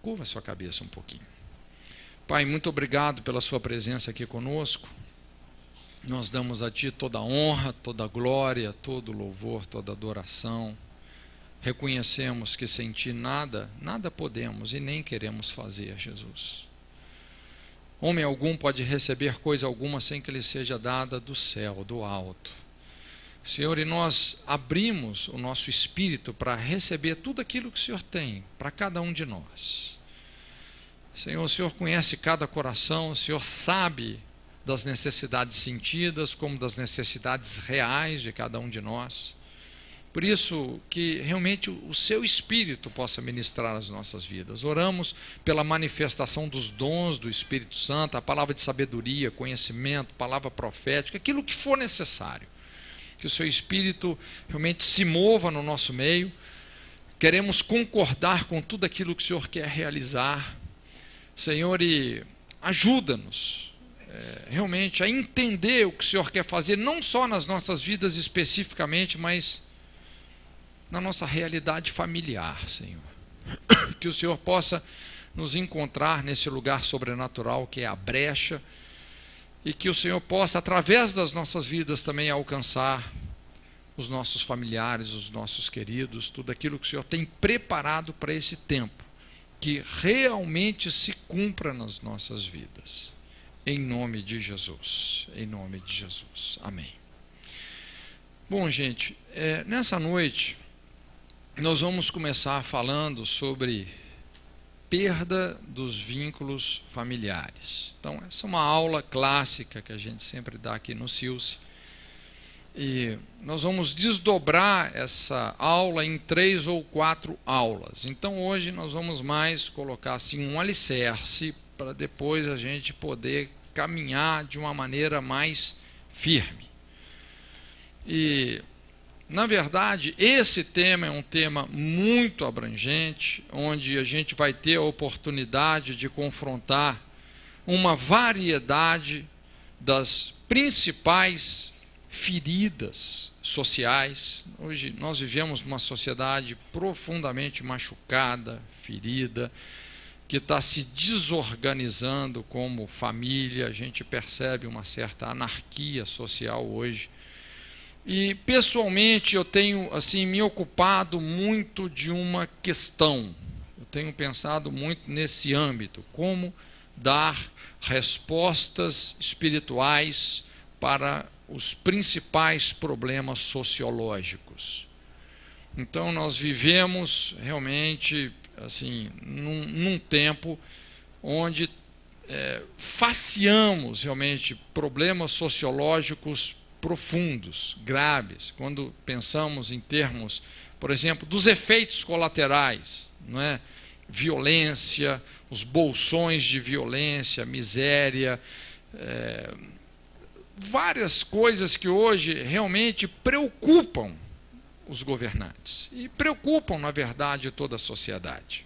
Curva a sua cabeça um pouquinho. Pai, muito obrigado pela sua presença aqui conosco. Nós damos a Ti toda a honra, toda a glória, todo o louvor, toda a adoração. Reconhecemos que sem Ti nada podemos e nem queremos fazer, Jesus. Homem algum pode receber coisa alguma sem que lhe seja dada do céu, do alto. Senhor, e nós abrimos o nosso espírito para receber tudo aquilo que o Senhor tem para cada um de nós. Senhor, o Senhor conhece cada coração, o Senhor sabe das necessidades sentidas, como das necessidades reais de cada um de nós. Por isso, que realmente o Seu Espírito possa ministrar as nossas vidas. Oramos pela manifestação dos dons do Espírito Santo, a palavra de sabedoria, conhecimento, palavra profética, aquilo que for necessário. Que o Seu Espírito realmente se mova no nosso meio. Queremos concordar com tudo aquilo que o Senhor quer realizar. Senhor, e ajuda-nos realmente a entender o que o Senhor quer fazer, não só nas nossas vidas especificamente, mas na nossa realidade familiar, Senhor. Que o Senhor possa nos encontrar nesse lugar sobrenatural que é a brecha, e que o Senhor possa, através das nossas vidas, também alcançar os nossos familiares, os nossos queridos, tudo aquilo que o Senhor tem preparado para esse tempo, que realmente se cumpra nas nossas vidas. Em nome de Jesus. Em nome de Jesus. Amém. Bom, gente, nessa noite nós vamos começar falando sobre perda dos vínculos familiares. Então, essa é uma aula clássica que a gente sempre dá aqui no Silce. E nós vamos desdobrar essa aula em 3 ou 4 aulas. Então, hoje nós vamos mais colocar assim um alicerce para depois a gente poder caminhar de uma maneira mais firme. E, na verdade, esse tema é um tema muito abrangente, onde a gente vai ter a oportunidade de confrontar uma variedade das principais feridas sociais. Hoje nós vivemos numa sociedade profundamente machucada, ferida, que está se desorganizando como família. A gente percebe uma certa anarquia social hoje. E pessoalmente eu tenho assim me ocupado muito de uma questão. Eu tenho pensado muito nesse âmbito, como dar respostas espirituais para os principais problemas sociológicos. Então nós vivemos realmente assim num tempo onde faceamos realmente problemas sociológicos profundos, graves, quando pensamos em termos, por exemplo, dos efeitos colaterais, não é? Violência, os bolsões de violência, miséria, várias coisas que hoje realmente preocupam os governantes e preocupam, na verdade, toda a sociedade.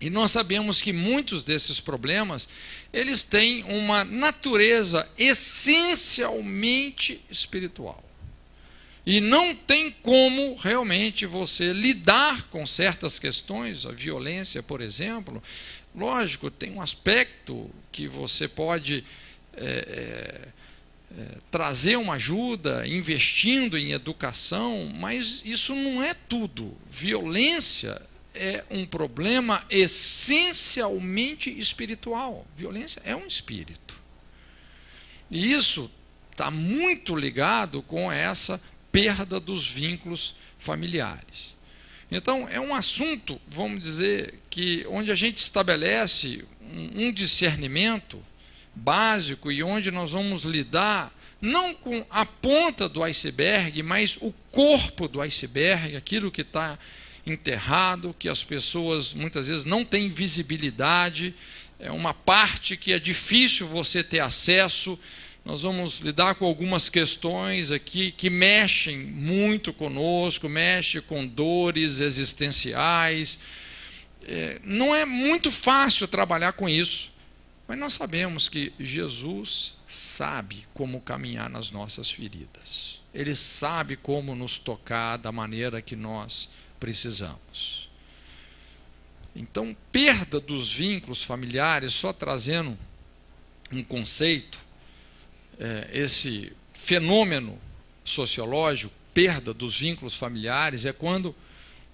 E nós sabemos que muitos desses problemas, eles têm uma natureza essencialmente espiritual. E não tem como realmente você lidar com certas questões, a violência, por exemplo. Lógico, tem um aspecto que você pode trazer uma ajuda investindo em educação, mas isso não é tudo. Violência é um problema essencialmente espiritual. Violência é um espírito. E isso está muito ligado com essa perda dos vínculos familiares. Então, é um assunto, vamos dizer, que onde a gente estabelece um discernimento básico e onde nós vamos lidar não com a ponta do iceberg, mas o corpo do iceberg, aquilo que está enterrado, que as pessoas muitas vezes não têm visibilidade, é uma parte que é difícil você ter acesso. Nós vamos lidar com algumas questões aqui que mexem muito conosco, mexem com dores existenciais. Não é muito fácil trabalhar com isso, mas nós sabemos que Jesus sabe como caminhar nas nossas feridas. Ele sabe como nos tocar da maneira que nós precisamos. Então, perda dos vínculos familiares, só trazendo um conceito, esse fenômeno sociológico, perda dos vínculos familiares, é quando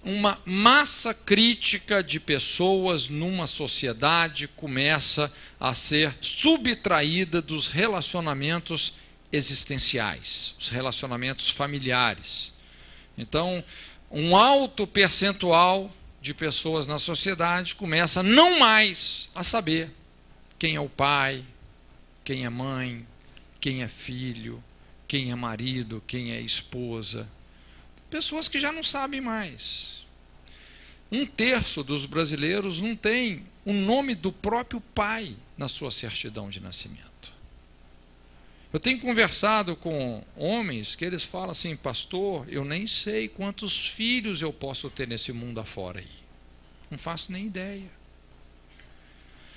uma massa crítica de pessoas numa sociedade começa a ser subtraída dos relacionamentos existenciais, os relacionamentos familiares. Então, um alto percentual de pessoas na sociedade começa não mais a saber quem é o pai, quem é mãe, quem é filho, quem é marido, quem é esposa. Pessoas que já não sabem mais. 1/3 dos brasileiros não tem o nome do próprio pai na sua certidão de nascimento. Eu tenho conversado com homens que eles falam assim: pastor, eu nem sei quantos filhos eu posso ter nesse mundo afora aí. Não faço nem ideia.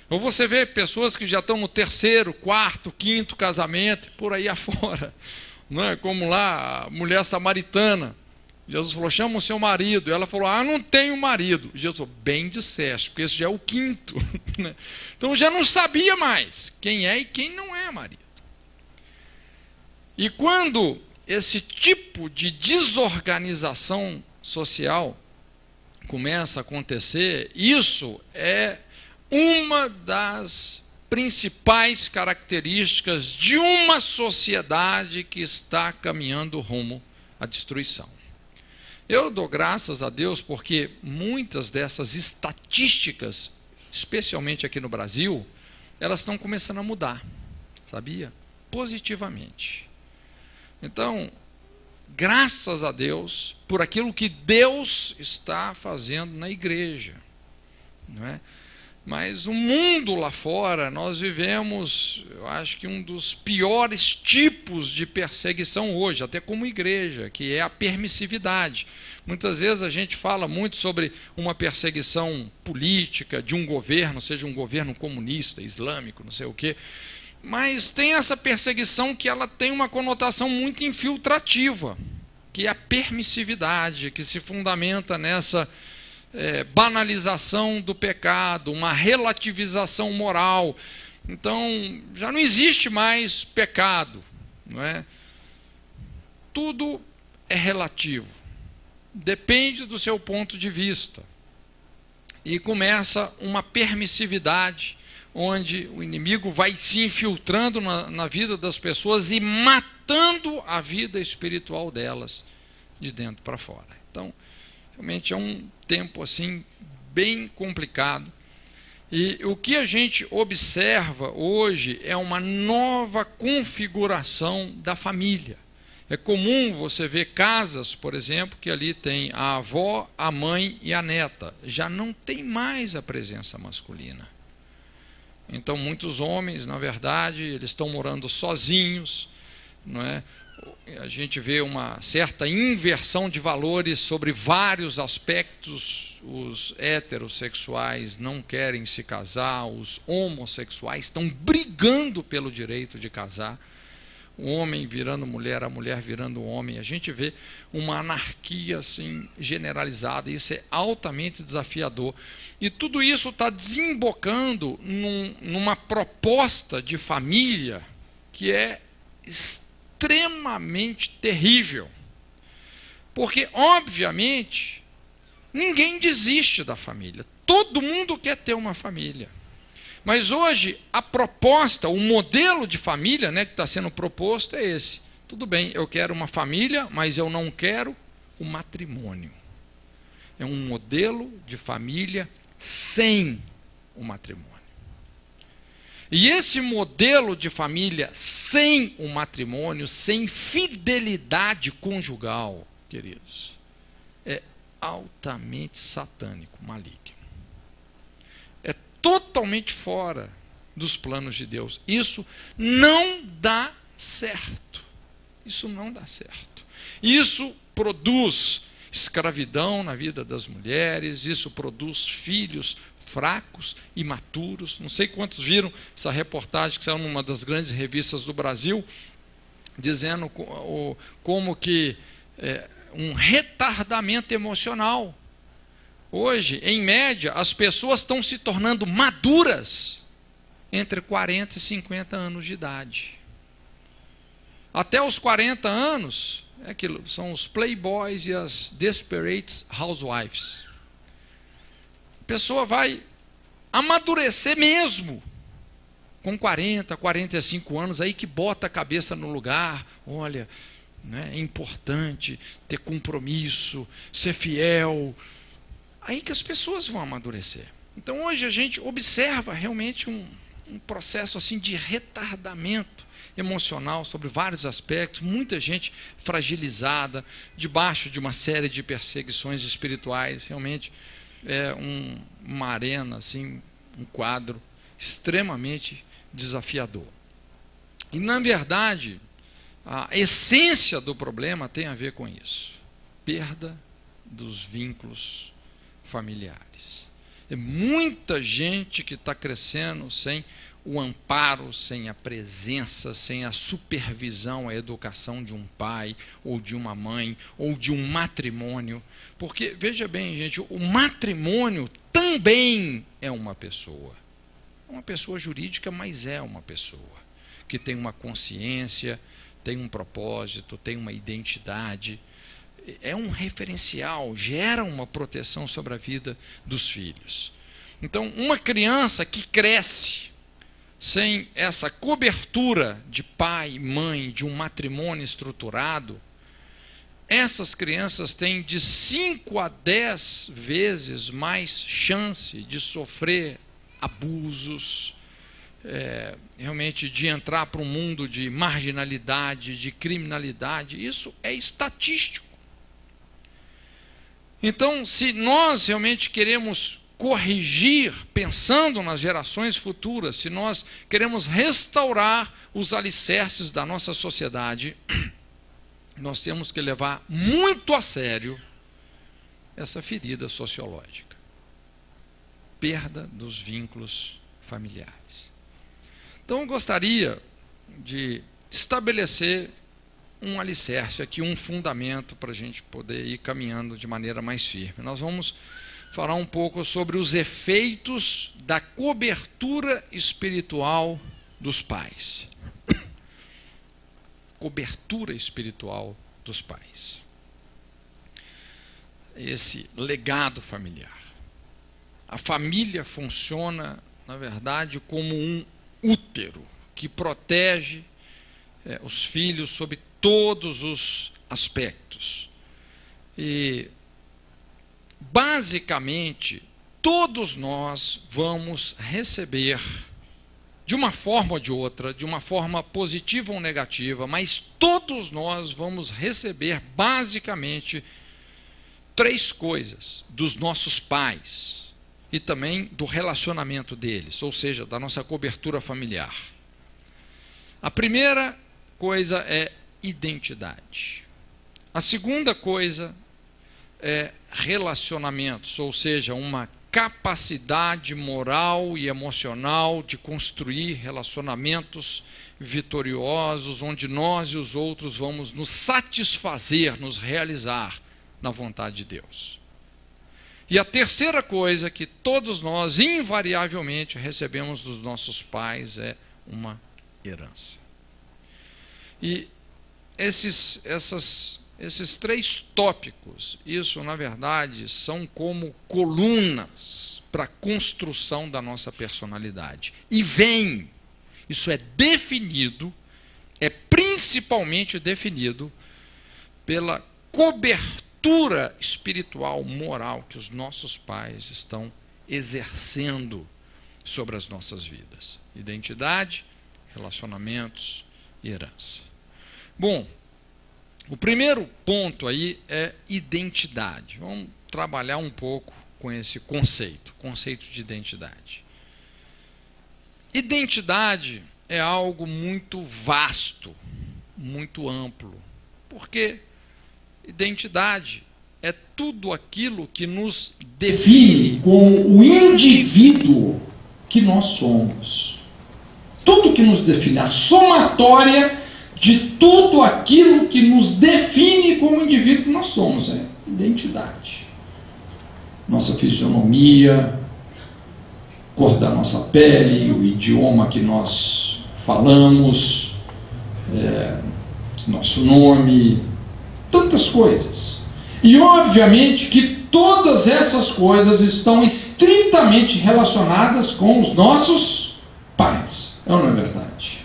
Ou você vê pessoas que já estão no 3º, 4º, 5º casamento, por aí afora. Não é? Como lá a mulher samaritana. Jesus falou: chama o seu marido. Ela falou: não tenho marido. Jesus falou: bem disseste, porque esse já é o 5º. Então já não sabia mais quem é e quem não é marido. E quando esse tipo de desorganização social começa a acontecer, isso é uma das principais características de uma sociedade que está caminhando rumo à destruição. Eu dou graças a Deus porque muitas dessas estatísticas, especialmente aqui no Brasil, elas estão começando a mudar, sabia? Positivamente. Então, graças a Deus por aquilo que Deus está fazendo na igreja, não é? Mas o mundo lá fora, nós vivemos, eu acho que um dos piores tipos de perseguição hoje, até como igreja, que é a permissividade. Muitas vezes a gente fala muito sobre uma perseguição política de um governo, seja um governo comunista, islâmico, não sei o quê, mas tem essa perseguição que ela tem uma conotação muito infiltrativa, que é a permissividade, que se fundamenta nessa banalização do pecado, uma relativização moral. Então, já não existe mais pecado, não é? Tudo é relativo, depende do seu ponto de vista. E começa uma permissividade, onde o inimigo vai se infiltrando na vida das pessoas e matando a vida espiritual delas, de dentro para fora. Então, realmente é um tempo assim bem complicado. E o que a gente observa hoje é uma nova configuração da família. É comum você ver casas, por exemplo, que ali tem a avó, a mãe e a neta. Já não tem mais a presença masculina. Então, muitos homens, na verdade, eles estão morando sozinhos, não é? A gente vê uma certa inversão de valores sobre vários aspectos. Os heterossexuais não querem se casar, os homossexuais estão brigando pelo direito de casar, o homem virando mulher, a mulher virando homem. A gente vê uma anarquia assim, generalizada, e isso é altamente desafiador. E tudo isso está desembocando numa proposta de família que é extremamente terrível. Porque, obviamente, ninguém desiste da família. Todo mundo quer ter uma família. Mas hoje, a proposta, o modelo de família, né, que está sendo proposto é esse. Tudo bem, eu quero uma família, mas eu não quero o matrimônio. É um modelo de família sem o matrimônio. E esse modelo de família sem o matrimônio, sem fidelidade conjugal, queridos, é altamente satânico, maligno. É totalmente fora dos planos de Deus. Isso não dá certo. Isso não dá certo. Isso produz escravidão na vida das mulheres, isso produz filhos fracos, imaturos. Não sei quantos viram essa reportagem que saiu numa das grandes revistas do Brasil, dizendo como que um retardamento emocional Hoje, em média, as pessoas estão se tornando maduras entre 40 e 50 anos de idade. Até os 40 anos, é aquilo, são os playboys e as desperate housewives. A pessoa vai amadurecer mesmo com 40, 45 anos, aí que bota a cabeça no lugar. Olha, né, é importante ter compromisso, ser fiel. Aí que as pessoas vão amadurecer. Então hoje a gente observa realmente um processo assim de retardamento emocional sobre vários aspectos, muita gente fragilizada, debaixo de uma série de perseguições espirituais. Realmente é uma arena, assim, um quadro extremamente desafiador. E, na verdade, a essência do problema tem a ver com isso: perda dos vínculos familiares. É muita gente que está crescendo sem o amparo, sem a presença, sem a supervisão, a educação de um pai, ou de uma mãe, ou de um matrimônio. Porque, veja bem, gente, o matrimônio também é uma pessoa. É uma pessoa jurídica, mas é uma pessoa que tem uma consciência, tem um propósito, tem uma identidade. É um referencial, gera uma proteção sobre a vida dos filhos. Então, uma criança que cresce sem essa cobertura de pai e mãe, de um matrimônio estruturado, essas crianças têm de 5 a 10 vezes mais chance de sofrer abusos, realmente de entrar para um mundo de marginalidade, de criminalidade. Isso é estatístico. Então, se nós realmente queremos corrigir, pensando nas gerações futuras, se nós queremos restaurar os alicerces da nossa sociedade, nós temos que levar muito a sério essa ferida sociológica. Perda dos vínculos familiares. Então, eu gostaria de estabelecer um alicerce aqui, um fundamento para a gente poder ir caminhando de maneira mais firme. Nós vamos falar um pouco sobre os efeitos da cobertura espiritual dos pais. Cobertura espiritual dos pais. Esse legado familiar. A família funciona, na verdade, como um útero que protege os filhos sob todos os aspectos. E basicamente, todos nós vamos receber, de uma forma ou de outra, de uma forma positiva ou negativa, mas todos nós vamos receber, basicamente, 3 coisas dos nossos pais e também do relacionamento deles, ou seja, da nossa cobertura familiar. A primeira coisa é identidade. A segunda coisa é relacionamentos, ou seja, uma capacidade moral e emocional de construir relacionamentos vitoriosos, onde nós e os outros vamos nos satisfazer, nos realizar na vontade de Deus. E a terceira coisa que todos nós invariavelmente recebemos dos nossos pais é uma herança. E esses 3 tópicos, isso na verdade são como colunas para a construção da nossa personalidade. E isso é definido, é principalmente definido pela cobertura espiritual, moral que os nossos pais estão exercendo sobre as nossas vidas. Identidade, relacionamentos e herança. Bom, o primeiro ponto aí é identidade. Vamos trabalhar um pouco com esse conceito de identidade. Identidade é algo muito vasto, muito amplo, porque identidade é tudo aquilo que nos define como o indivíduo que nós somos. Tudo que nos define, a somatória de tudo aquilo que nos define como indivíduo que nós somos, é identidade. nossa fisionomia, cor da nossa pele, o idioma que nós falamos, nosso nome, tantas coisas. E obviamente que todas essas coisas estão estritamente relacionadas com os nossos pais. É ou não é verdade?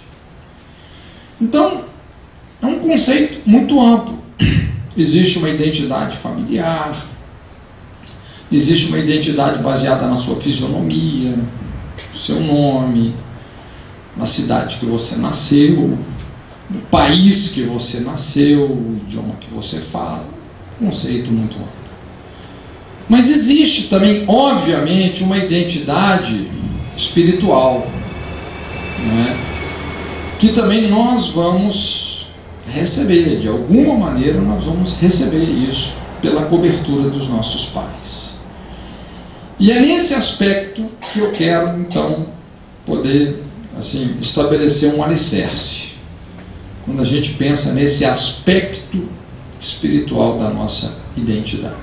Então, é um conceito muito amplo. Existe uma identidade familiar, existe uma identidade baseada na sua fisionomia, no seu nome, na cidade que você nasceu, no país que você nasceu, o idioma que você fala. Conceito muito amplo. Mas existe também, obviamente, uma identidade espiritual, não é? Que também nós vamos receber, de alguma maneira nós vamos receber isso pela cobertura dos nossos pais. E é nesse aspecto que eu quero, então, poder assim, estabelecer um alicerce. Quando a gente pensa nesse aspecto espiritual da nossa identidade.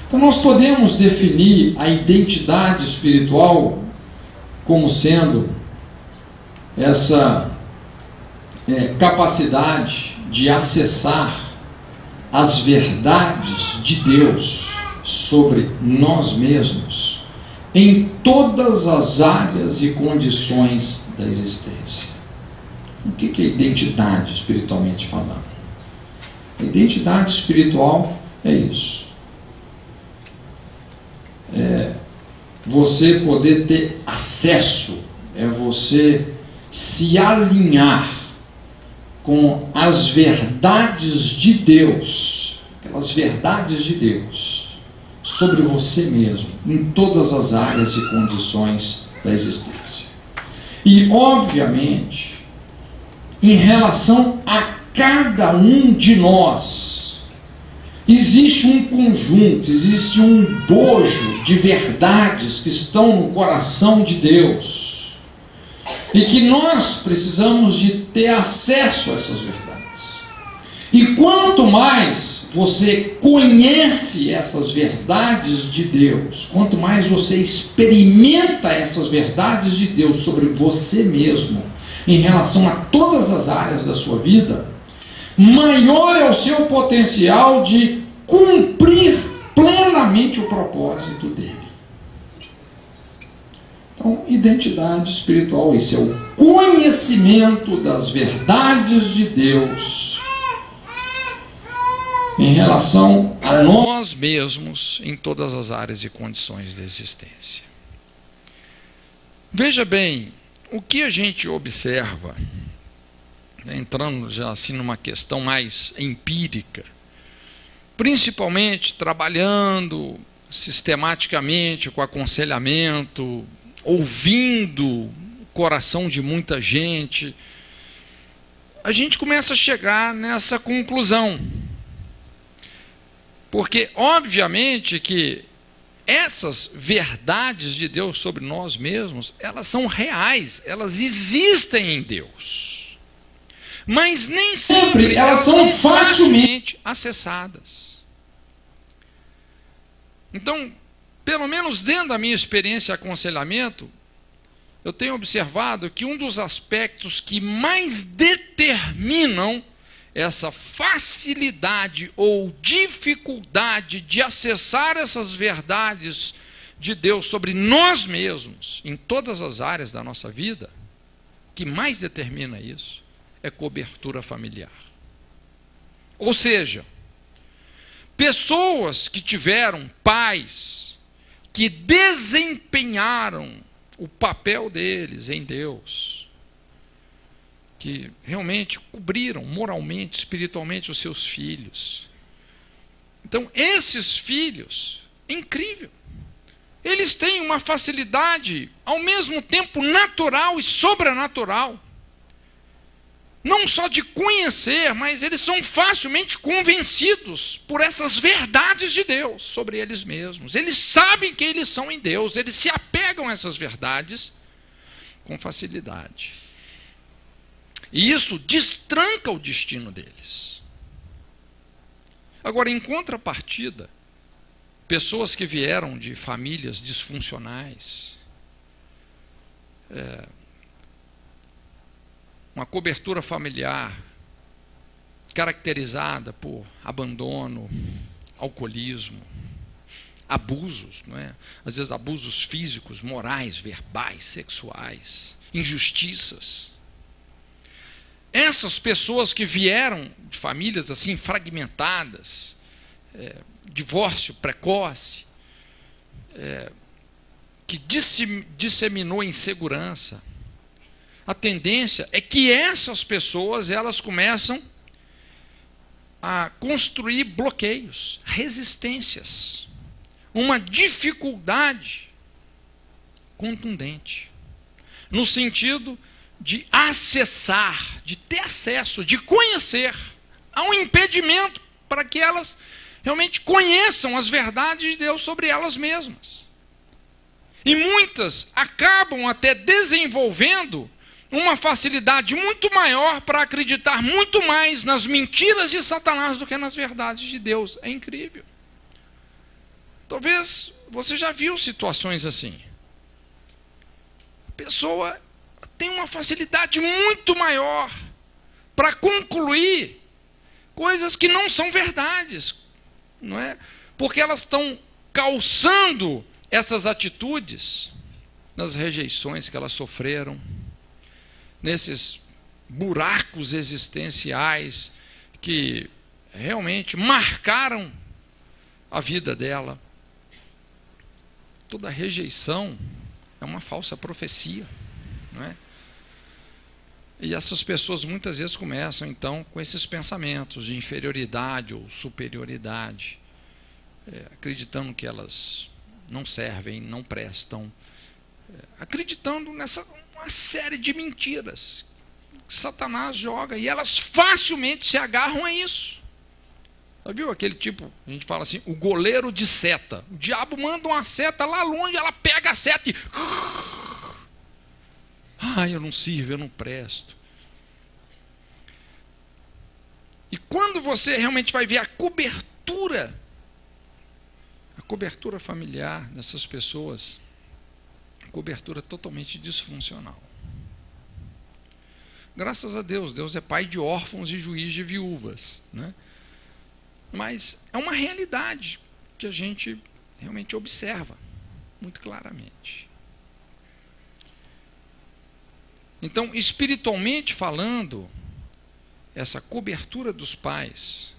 Então nós podemos definir a identidade espiritual como sendo essa capacidade de acessar as verdades de Deus sobre nós mesmos em todas as áreas e condições da existência. O que é identidade espiritualmente falando? A identidade espiritual é isso. É você poder ter acesso, é você se alinhar com as verdades de Deus, aquelas verdades de Deus sobre você mesmo, em todas as áreas e condições da existência. E, obviamente, em relação a cada um de nós, existe um conjunto, existe um bojo de verdades que estão no coração de Deus e que nós precisamos de ter acesso a essas verdades. E quanto mais você conhece essas verdades de Deus, quanto mais você experimenta essas verdades de Deus sobre você mesmo, em relação a todas as áreas da sua vida, maior é o seu potencial de cumprir plenamente o propósito dele. Então, identidade espiritual, isso é o conhecimento das verdades de Deus em relação a nós mesmos em todas as áreas e condições da existência. Veja bem, o que a gente observa, entrando já assim numa questão mais empírica, principalmente trabalhando sistematicamente com aconselhamento, ouvindo o coração de muita gente, a gente começa a chegar nessa conclusão. Porque, obviamente, que essas verdades de Deus sobre nós mesmos, elas são reais, elas existem em Deus. Mas nem sempre elas são facilmente acessadas. Então, pelo menos dentro da minha experiência de aconselhamento, eu tenho observado que um dos aspectos que mais determinam essa facilidade ou dificuldade de acessar essas verdades de Deus sobre nós mesmos, em todas as áreas da nossa vida, que mais determina isso, é cobertura familiar. Ou seja, pessoas que tiveram pais que desempenharam o papel deles em Deus, que realmente cobriram moralmente, espiritualmente os seus filhos. Então, esses filhos, incrível, eles têm uma facilidade, ao mesmo tempo natural e sobrenatural, não só de conhecer, mas eles são facilmente convencidos por essas verdades de Deus sobre eles mesmos. Eles sabem que eles são em Deus, eles se apegam a essas verdades com facilidade. E isso destranca o destino deles. Agora, em contrapartida, pessoas que vieram de famílias disfuncionais, uma cobertura familiar caracterizada por abandono, alcoolismo, abusos, não é? Às vezes abusos físicos, morais, verbais, sexuais, injustiças. Essas pessoas que vieram de famílias assim fragmentadas, divórcio precoce, que disseminou insegurança, a tendência é que essas pessoas elas começam a construir bloqueios, resistências, uma dificuldade contundente, no sentido de acessar, de ter acesso, de conhecer. Há um impedimento para que elas realmente conheçam as verdades de Deus sobre elas mesmas. E muitas acabam até desenvolvendo uma facilidade muito maior para acreditar muito mais nas mentiras de Satanás do que nas verdades de Deus. É incrível. Talvez você já viu situações assim. A pessoa tem uma facilidade muito maior para concluir coisas que não são verdades, não é? Porque elas estão calçando essas atitudes nas rejeições que elas sofreram, nesses buracos existenciais que realmente marcaram a vida dela. Toda rejeição é uma falsa profecia, não é? E essas pessoas muitas vezes começam então com esses pensamentos de inferioridade ou superioridade, acreditando que elas não servem, não prestam, acreditando nessa uma série de mentiras que Satanás joga, e elas facilmente se agarram a isso. Já viu aquele tipo, a gente fala assim, o goleiro de seta? O diabo manda uma seta lá longe, ela pega a seta e... eu não sirvo, eu não presto. E quando você realmente vai ver a cobertura familiar dessas pessoas, cobertura totalmente disfuncional. Graças a Deus, Deus é pai de órfãos e juiz de viúvas, né? Mas é uma realidade que a gente realmente observa muito claramente. Então, espiritualmente falando, essa cobertura dos pais,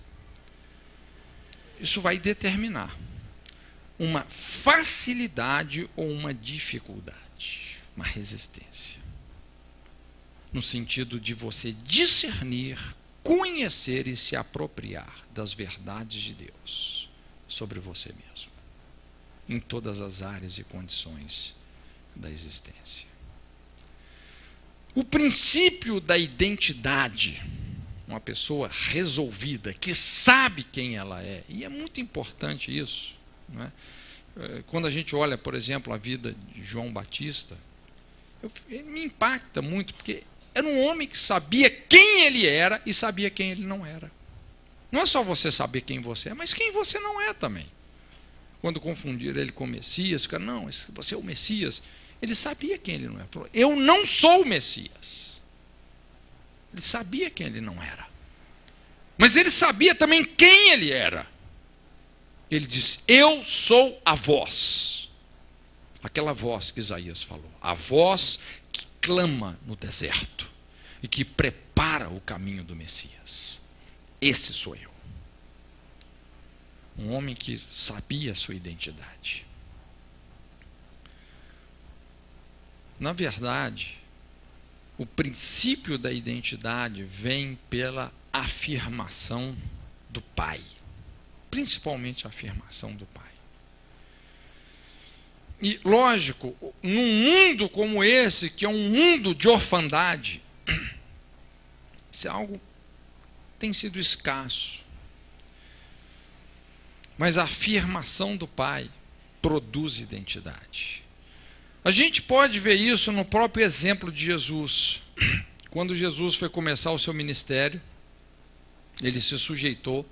isso vai determinar uma facilidade ou uma dificuldade, uma resistência, no sentido de você discernir, conhecer e se apropriar das verdades de Deus sobre você mesmo, em todas as áreas e condições da existência. O princípio da identidade, uma pessoa resolvida, que sabe quem ela é, e é muito importante isso, não é? Quando a gente olha, por exemplo, a vida de João Batista, ele me impacta muito, porque era um homem que sabia quem ele era e sabia quem ele não era. Não é só você saber quem você é, mas quem você não é também. Quando confundiram ele com o Messias, ficaram, não, você é o Messias. Ele sabia quem ele não era. Falou, eu não sou o Messias. Ele sabia quem ele não era. Mas ele sabia também quem ele era. Ele disse, eu sou a voz. Aquela voz que Isaías falou. A voz que clama no deserto e que prepara o caminho do Messias. Esse sou eu. Um homem que sabia a sua identidade. Na verdade, o princípio da identidade vem pela afirmação do Pai. Principalmente a afirmação do Pai. E, lógico, num mundo como esse, que é um mundo de orfandade, isso é algo que tem sido escasso. Mas a afirmação do Pai produz identidade. A gente pode ver isso no próprio exemplo de Jesus. Quando Jesus foi começar o seu ministério, ele se sujeitou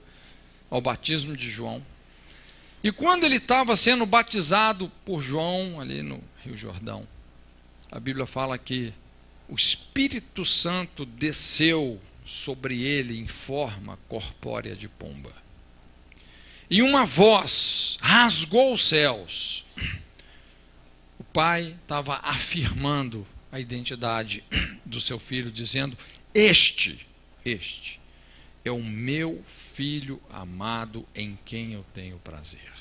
ao batismo de João. E quando ele estava sendo batizado por João, ali no Rio Jordão, a Bíblia fala que o Espírito Santo desceu sobre ele em forma corpórea de pomba. E uma voz rasgou os céus. O pai estava afirmando a identidade do seu filho, dizendo: este é o meu filho amado em quem eu tenho prazer.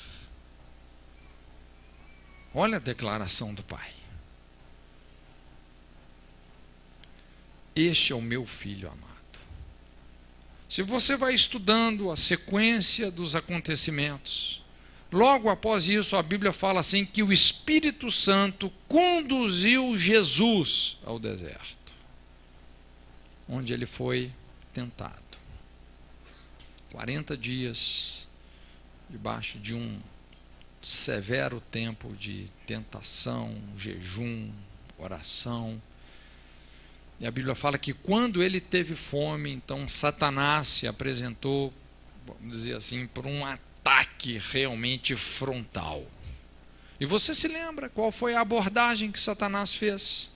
Olha a declaração do pai. Este é o meu filho amado. Se você vai estudando a sequência dos acontecimentos, logo após isso a Bíblia fala assim que o Espírito Santo conduziu Jesus ao deserto, onde ele foi tentado. 40 dias debaixo de um severo tempo de tentação, jejum, oração. E a Bíblia fala que quando ele teve fome, então Satanás se apresentou, vamos dizer assim, por um ataque realmente frontal. E você se lembra qual foi a abordagem que Satanás fez?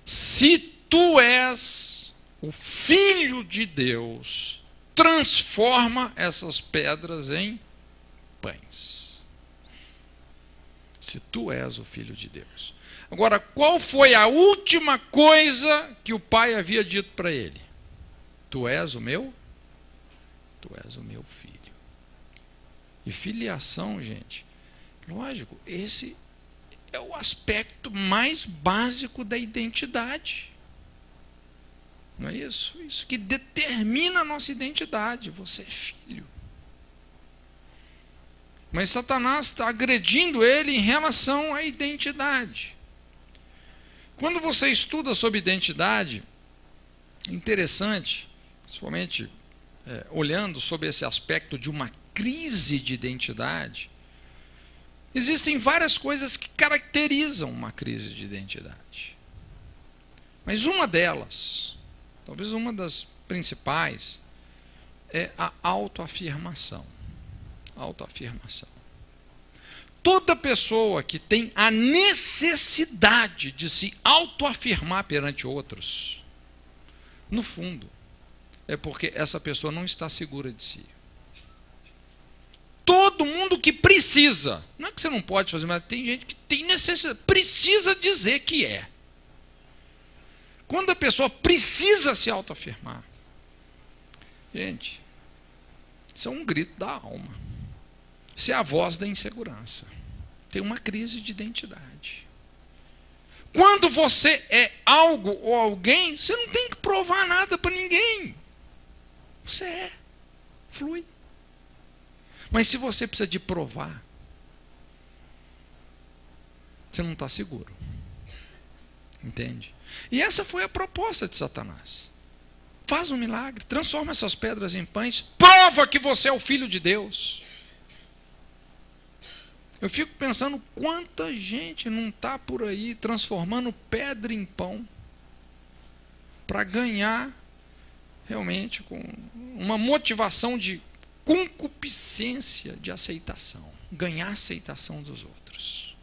Se tu és o Filho de Deus, transforma essas pedras em pães. Se tu és o Filho de Deus. Agora, qual foi a última coisa que o pai havia dito para ele? Tu és o meu filho. E filiação, gente, lógico, esse é o aspecto mais básico da identidade. Não é isso? Isso que determina a nossa identidade. Você é filho. Mas Satanás está agredindo ele em relação à identidade. Quando você estuda sobre identidade, é interessante, principalmente olhando sobre esse aspecto de uma crise de identidade, existem várias coisas que caracterizam uma crise de identidade. Mas uma delas, talvez uma das principais, é a autoafirmação. Autoafirmação. Toda pessoa que tem a necessidade de se autoafirmar perante outros, no fundo, é porque essa pessoa não está segura de si. Todo mundo que precisa, não é que você não pode fazer, mas tem gente que tem necessidade, precisa dizer que é. Quando a pessoa precisa se autoafirmar, gente, isso é um grito da alma. Isso é a voz da insegurança. Tem uma crise de identidade. Quando você é algo ou alguém, você não tem que provar nada para ninguém. Você é. Flui. Mas se você precisa de provar, você não está seguro. Entende? E essa foi a proposta de Satanás. Faz um milagre, transforma essas pedras em pães, prova que você é o Filho de Deus. Eu fico pensando quanta gente não está por aí transformando pedra em pão para ganhar realmente com uma motivação de concupiscência de aceitação, ganhar a aceitação dos outros.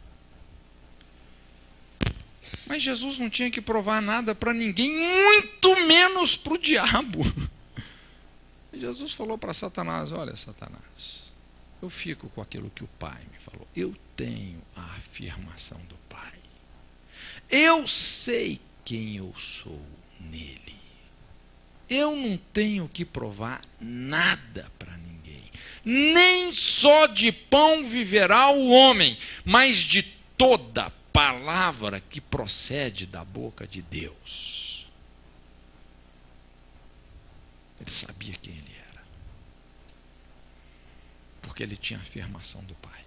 Mas Jesus não tinha que provar nada para ninguém, muito menos para o diabo. E Jesus falou para Satanás: olha, Satanás, eu fico com aquilo que o Pai me falou. Eu tenho a afirmação do Pai. Eu sei quem eu sou nele. Eu não tenho que provar nada para ninguém. Nem só de pão viverá o homem, mas de toda palavra que procede da boca de Deus. Ele sabia quem ele era, porque ele tinha a afirmação do Pai.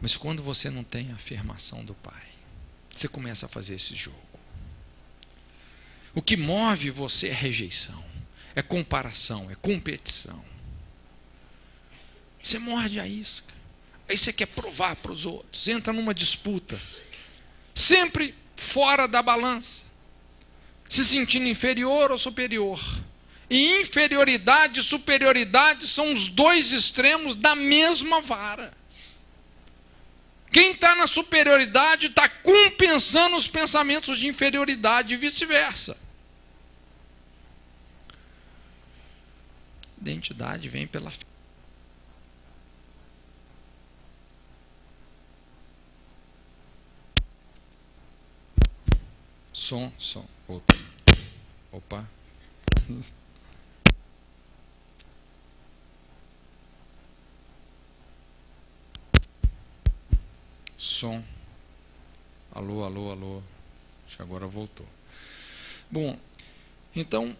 Mas quando você não tem a afirmação do Pai, você começa a fazer esse jogo. O que move você é rejeição, é comparação, é competição. Você morde a isca. Aí você quer provar para os outros, entra numa disputa, sempre fora da balança, se sentindo inferior ou superior. E inferioridade e superioridade são os dois extremos da mesma vara. Quem está na superioridade está compensando os pensamentos de inferioridade e vice-versa. Identidade vem pela fé. Som. Opa. Som. Alô. Acho que agora voltou. Bom, então,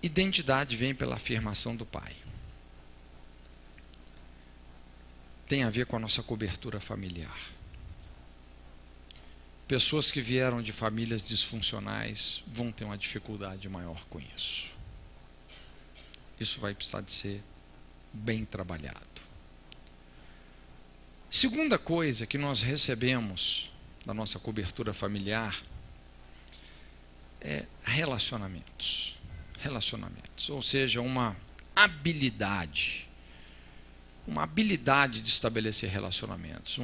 identidade vem pela afirmação do Pai. Tem a ver com a nossa cobertura familiar. Pessoas que vieram de famílias disfuncionais vão ter uma dificuldade maior com isso. Isso vai precisar de ser bem trabalhado. Segunda coisa que nós recebemos da nossa cobertura familiar é relacionamentos. Relacionamentos, ou seja, uma habilidade de estabelecer relacionamentos,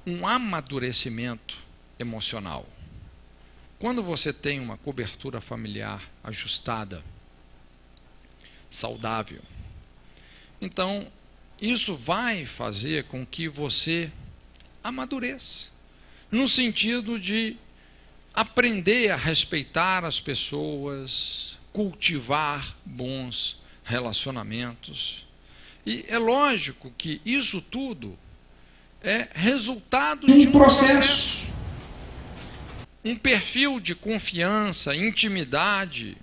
um amadurecimento emocional. Quando você tem uma cobertura familiar ajustada, saudável, então isso vai fazer com que você amadureça, no sentido de aprender a respeitar as pessoas, cultivar bons relacionamentos. E é lógico que isso tudo é resultado de um processo. Um perfil de confiança, intimidade.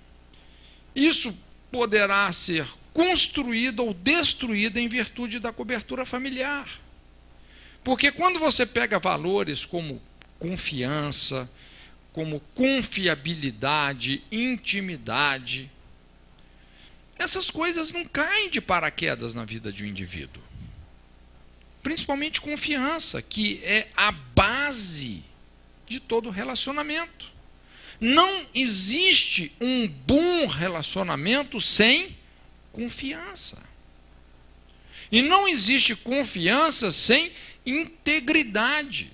Isso poderá ser construído ou destruído em virtude da cobertura familiar. Porque quando você pega valores como confiança, como confiabilidade, intimidade, essas coisas não caem de paraquedas na vida de um indivíduo. Principalmente confiança, que é a base de todo relacionamento. Não existe um bom relacionamento sem confiança. E não existe confiança sem integridade.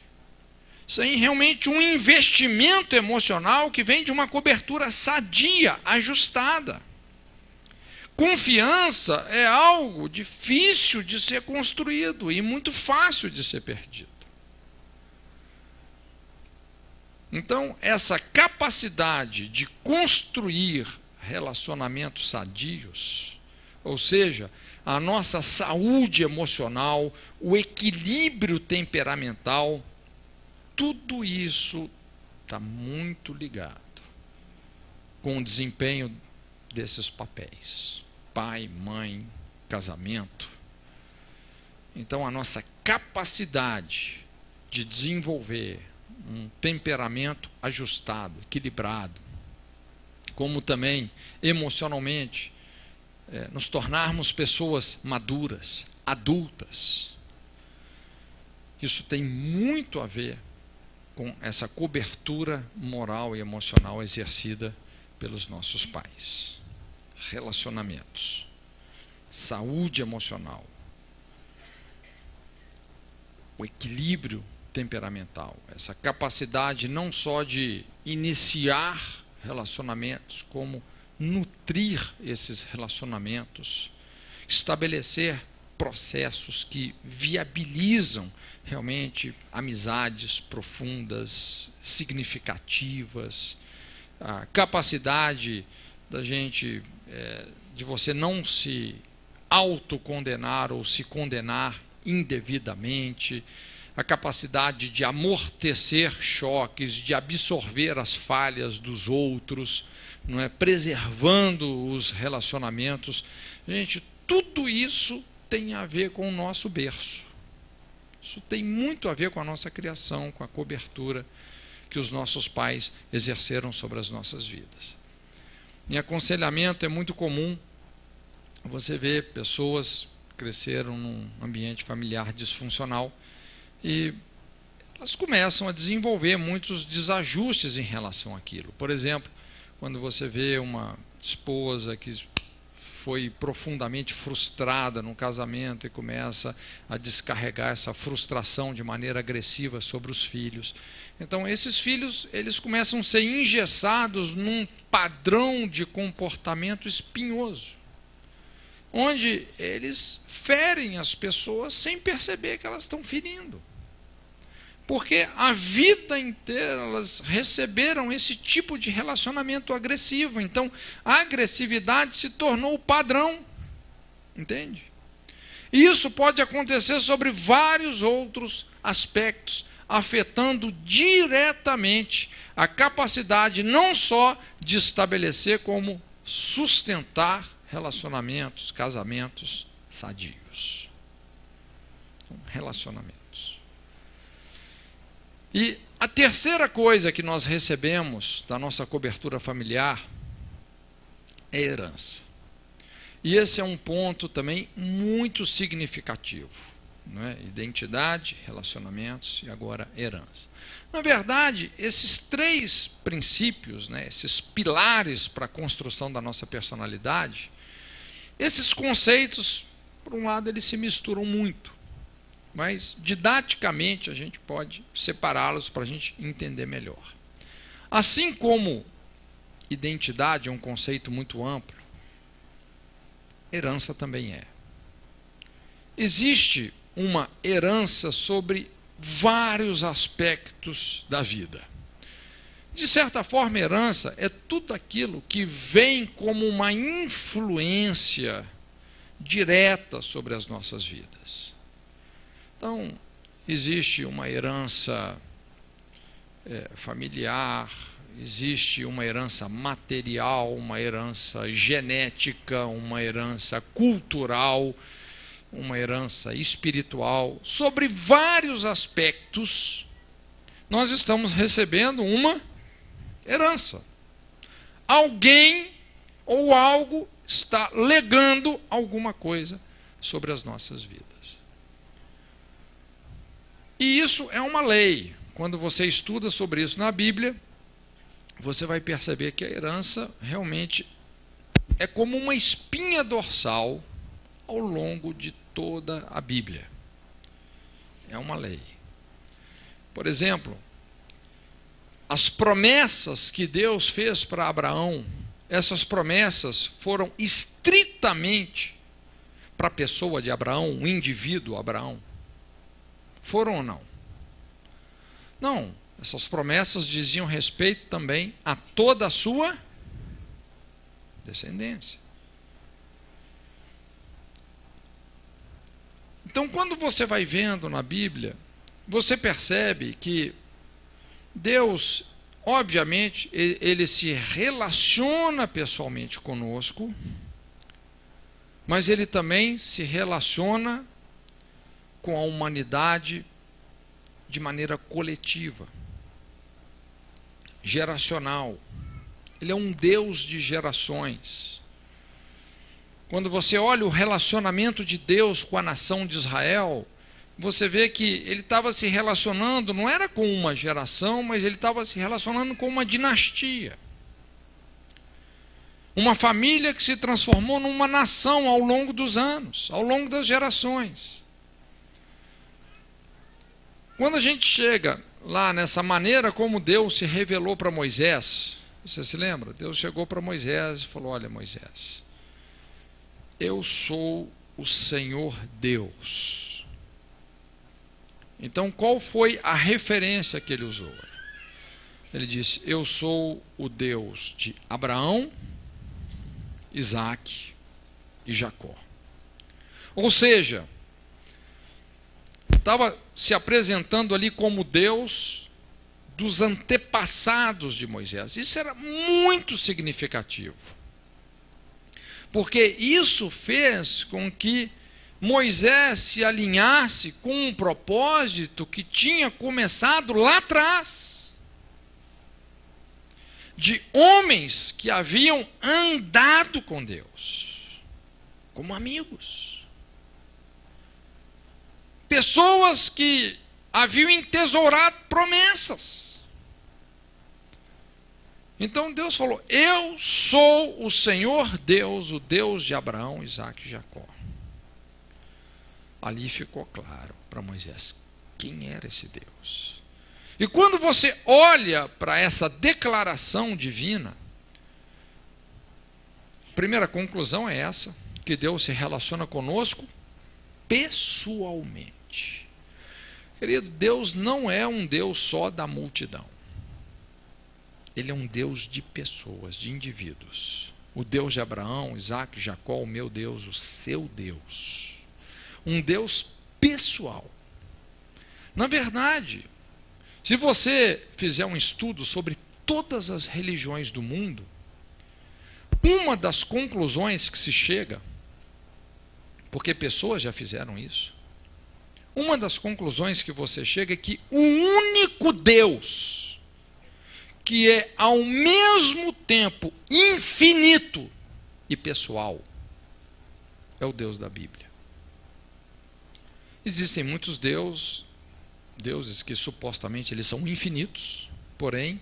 Sem realmente um investimento emocional que vem de uma cobertura sadia, ajustada. Confiança é algo difícil de ser construído e muito fácil de ser perdido. Então, essa capacidade de construir relacionamentos sadios, ou seja, a nossa saúde emocional, o equilíbrio temperamental, tudo isso está muito ligado com o desempenho desses papéis. Pai, mãe, casamento. Então, a nossa capacidade de desenvolver um temperamento ajustado, equilibrado, como também emocionalmente, nos tornarmos pessoas maduras, adultas. Isso tem muito a ver com essa cobertura moral e emocional exercida pelos nossos pais. Relacionamentos, saúde emocional, o equilíbrio temperamental, essa capacidade não só de iniciar relacionamentos, como nutrir esses relacionamentos, estabelecer processos que viabilizam realmente amizades profundas, significativas, a capacidade da gente, de você não se autocondenar ou se condenar indevidamente, a capacidade de amortecer choques, de absorver as falhas dos outros, não é? Preservando os relacionamentos. Gente, tudo isso tem a ver com o nosso berço. Isso tem muito a ver com a nossa criação, com a cobertura que os nossos pais exerceram sobre as nossas vidas. Em aconselhamento é muito comum você ver pessoas que cresceram num ambiente familiar disfuncional e elas começam a desenvolver muitos desajustes em relação àquilo. Por exemplo, quando você vê uma esposa que foi profundamente frustrada no casamento e começa a descarregar essa frustração de maneira agressiva sobre os filhos. Então, esses filhos, eles começam a ser engessados num padrão de comportamento espinhoso, onde eles ferem as pessoas sem perceber que elas estão ferindo. Porque a vida inteira elas receberam esse tipo de relacionamento agressivo. Então, a agressividade se tornou o padrão. Entende? E isso pode acontecer sobre vários outros aspectos, afetando diretamente a capacidade não só de estabelecer, como sustentar relacionamentos, casamentos sadios. Relacionamentos. E a terceira coisa que nós recebemos da nossa cobertura familiar é herança. E esse é um ponto também muito significativo, não é? Identidade, relacionamentos e agora herança. Na verdade, esses três princípios, né, esses pilares para a construção da nossa personalidade, esses conceitos, por um lado, eles se misturam muito. Mas, didaticamente, a gente pode separá-los para a gente entender melhor. Assim como identidade é um conceito muito amplo, herança também é. Existe uma herança sobre vários aspectos da vida. De certa forma, herança é tudo aquilo que vem como uma influência direta sobre as nossas vidas. Então, existe uma herança familiar, existe uma herança material, uma herança genética, uma herança cultural, uma herança espiritual. Sobre vários aspectos, nós estamos recebendo uma herança. Alguém ou algo está legando alguma coisa sobre as nossas vidas. E isso é uma lei. Quando você estuda sobre isso na Bíblia, você vai perceber que a herança realmente é como uma espinha dorsal ao longo de toda a Bíblia. É uma lei. Por exemplo, as promessas que Deus fez para Abraão, essas promessas foram estritamente para a pessoa de Abraão, o indivíduo Abraão. Foram ou não? Não, essas promessas diziam respeito também a toda a sua descendência. Então, quando você vai vendo na Bíblia, você percebe que Deus, obviamente, ele se relaciona pessoalmente conosco, mas ele também se relaciona com a humanidade de maneira coletiva, geracional. Ele é um Deus de gerações. Quando você olha o relacionamento de Deus com a nação de Israel, você vê que ele estava se relacionando, não era com uma geração, mas ele estava se relacionando com uma dinastia. Uma família que se transformou numa nação ao longo dos anos, ao longo das gerações. Quando a gente chega lá nessa maneira como Deus se revelou para Moisés, você se lembra? Deus chegou para Moisés e falou: olha, Moisés, eu sou o Senhor Deus. Então, qual foi a referência que ele usou? Ele disse: eu sou o Deus de Abraão, Isaque e Jacó. Ou seja, estava se apresentando ali como Deus dos antepassados de Moisés. Isso era muito significativo, porque isso fez com que Moisés se alinhasse com um propósito que tinha começado lá atrás, de homens que haviam andado com Deus, como amigos. Pessoas que haviam entesourado promessas. Então Deus falou: eu sou o Senhor Deus, o Deus de Abraão, Isaque e Jacó. Ali ficou claro para Moisés quem era esse Deus. E quando você olha para essa declaração divina, a primeira conclusão é essa, que Deus se relaciona conosco pessoalmente. Querido, Deus não é um Deus só da multidão. Ele é um Deus de pessoas, de indivíduos. O Deus de Abraão, Isaque, Jacó, o meu Deus, o seu Deus. Um Deus pessoal. Na verdade, se você fizer um estudo sobre todas as religiões do mundo, uma das conclusões que se chega, porque pessoas já fizeram isso, uma das conclusões que você chega é que o único Deus que é ao mesmo tempo infinito e pessoal é o Deus da Bíblia. Existem muitos deuses que supostamente eles são infinitos, porém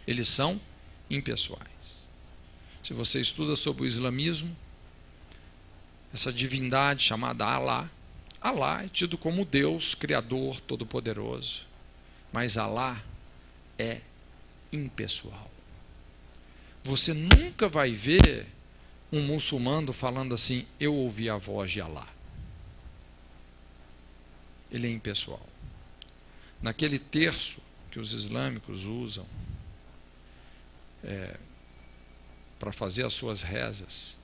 eles são impessoais. Se você estuda sobre o islamismo, essa divindade chamada Allah é tido como Deus criador todo-poderoso, mas Allah é impessoal. Você nunca vai ver um muçulmano falando assim: eu ouvi a voz de Allah. Ele é impessoal. Naquele terço que os islâmicos usam para fazer as suas rezas,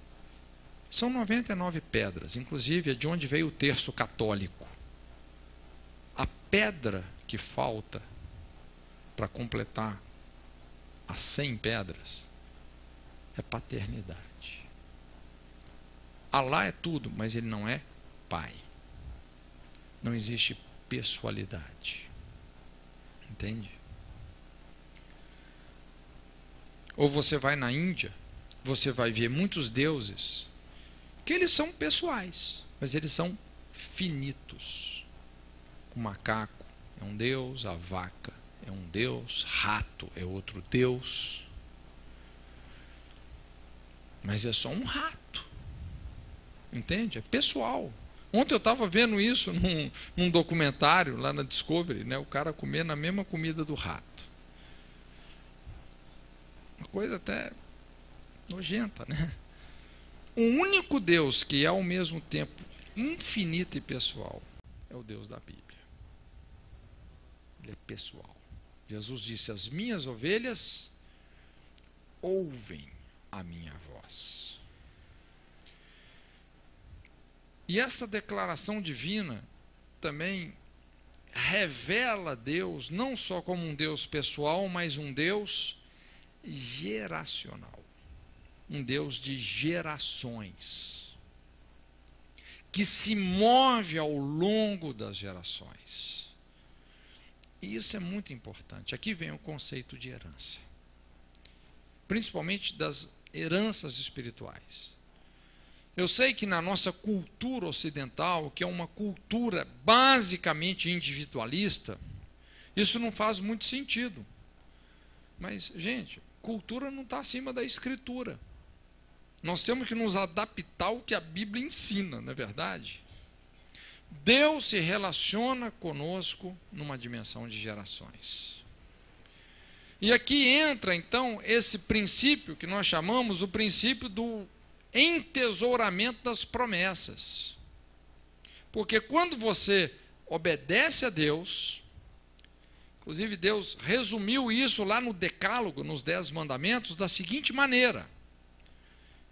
são 99 pedras, inclusive é de onde veio o terço católico. A pedra que falta para completar as 100 pedras é paternidade. Allah é tudo, mas ele não é pai. Não existe pessoalidade. Entende? Ou você vai na Índia, você vai ver muitos deuses que eles são pessoais, mas eles são finitos. O macaco é um deus, a vaca é um deus, rato é outro deus. Mas é só um rato. Entende? É pessoal. Ontem eu estava vendo isso num documentário lá na Discovery, né? O cara comendo a mesma comida do rato. Uma coisa até nojenta, né? O único Deus que é ao mesmo tempo infinito e pessoal é o Deus da Bíblia. Ele é pessoal. Jesus disse: as minhas ovelhas ouvem a minha voz. E essa declaração divina também revela Deus não só como um Deus pessoal, mas um Deus geracional. Um Deus de gerações, que se move ao longo das gerações. E isso é muito importante. Aqui vem o conceito de herança, principalmente das heranças espirituais. Eu sei que na nossa cultura ocidental, que é uma cultura basicamente individualista, isso não faz muito sentido. Mas, gente, cultura não está acima da escritura. Nós temos que nos adaptar ao que a Bíblia ensina, não é verdade? Deus se relaciona conosco numa dimensão de gerações. E aqui entra, então, esse princípio que nós chamamos o princípio do entesouramento das promessas. Porque quando você obedece a Deus, inclusive Deus resumiu isso lá no Decálogo, nos 10 mandamentos, da seguinte maneira.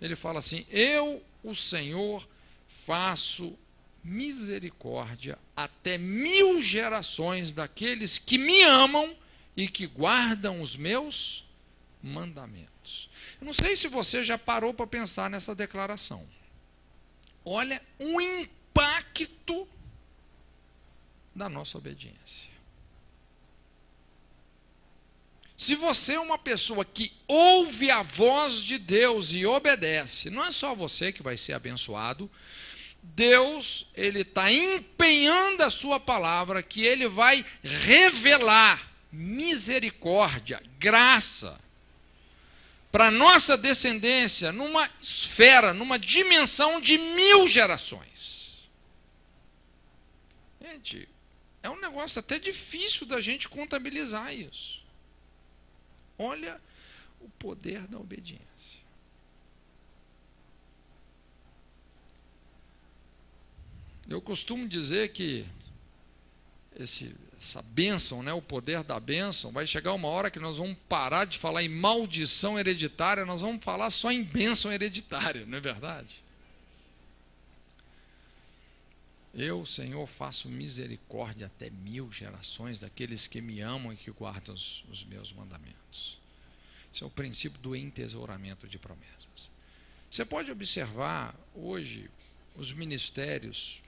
Ele fala assim: eu, o Senhor, faço misericórdia até 1000 gerações daqueles que me amam e que guardam os meus mandamentos. Eu não sei se você já parou para pensar nessa declaração. Olha o impacto da nossa obediência. Se você é uma pessoa que ouve a voz de Deus e obedece, não é só você que vai ser abençoado. Deus, ele está empenhando a sua palavra, que ele vai revelar misericórdia, graça, para a nossa descendência numa esfera, numa dimensão de 1000 gerações. Gente, é um negócio até difícil da gente contabilizar isso. Olha o poder da obediência. Eu costumo dizer que essa bênção, né, o poder da bênção, vai chegar uma hora que nós vamos parar de falar em maldição hereditária, nós vamos falar só em bênção hereditária, não é verdade? Eu, Senhor, faço misericórdia até 1000 gerações daqueles que me amam e que guardam os meus mandamentos. Esse é o princípio do entesouramento de promessas. Você pode observar hoje os ministérios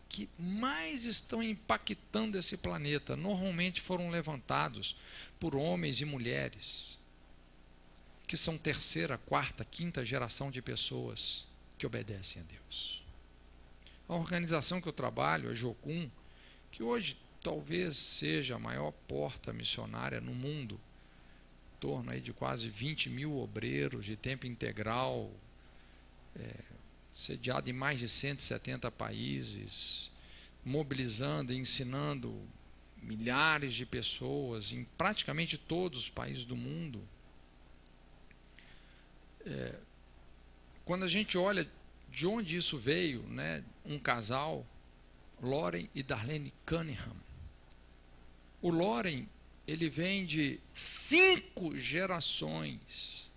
que mais estão impactando esse planeta, normalmente foram levantados por homens e mulheres, que são terceira, quarta, quinta geração de pessoas que obedecem a Deus. A organização que eu trabalho, a Jocum, que hoje talvez seja a maior porta missionária no mundo, em torno aí de quase 20 mil obreiros de tempo integral, sediado em mais de 170 países, mobilizando e ensinando milhares de pessoas em praticamente todos os países do mundo. Quando a gente olha de onde isso veio, né, um casal, Loren e Darlene Cunningham. O Loren, ele vem de 5 gerações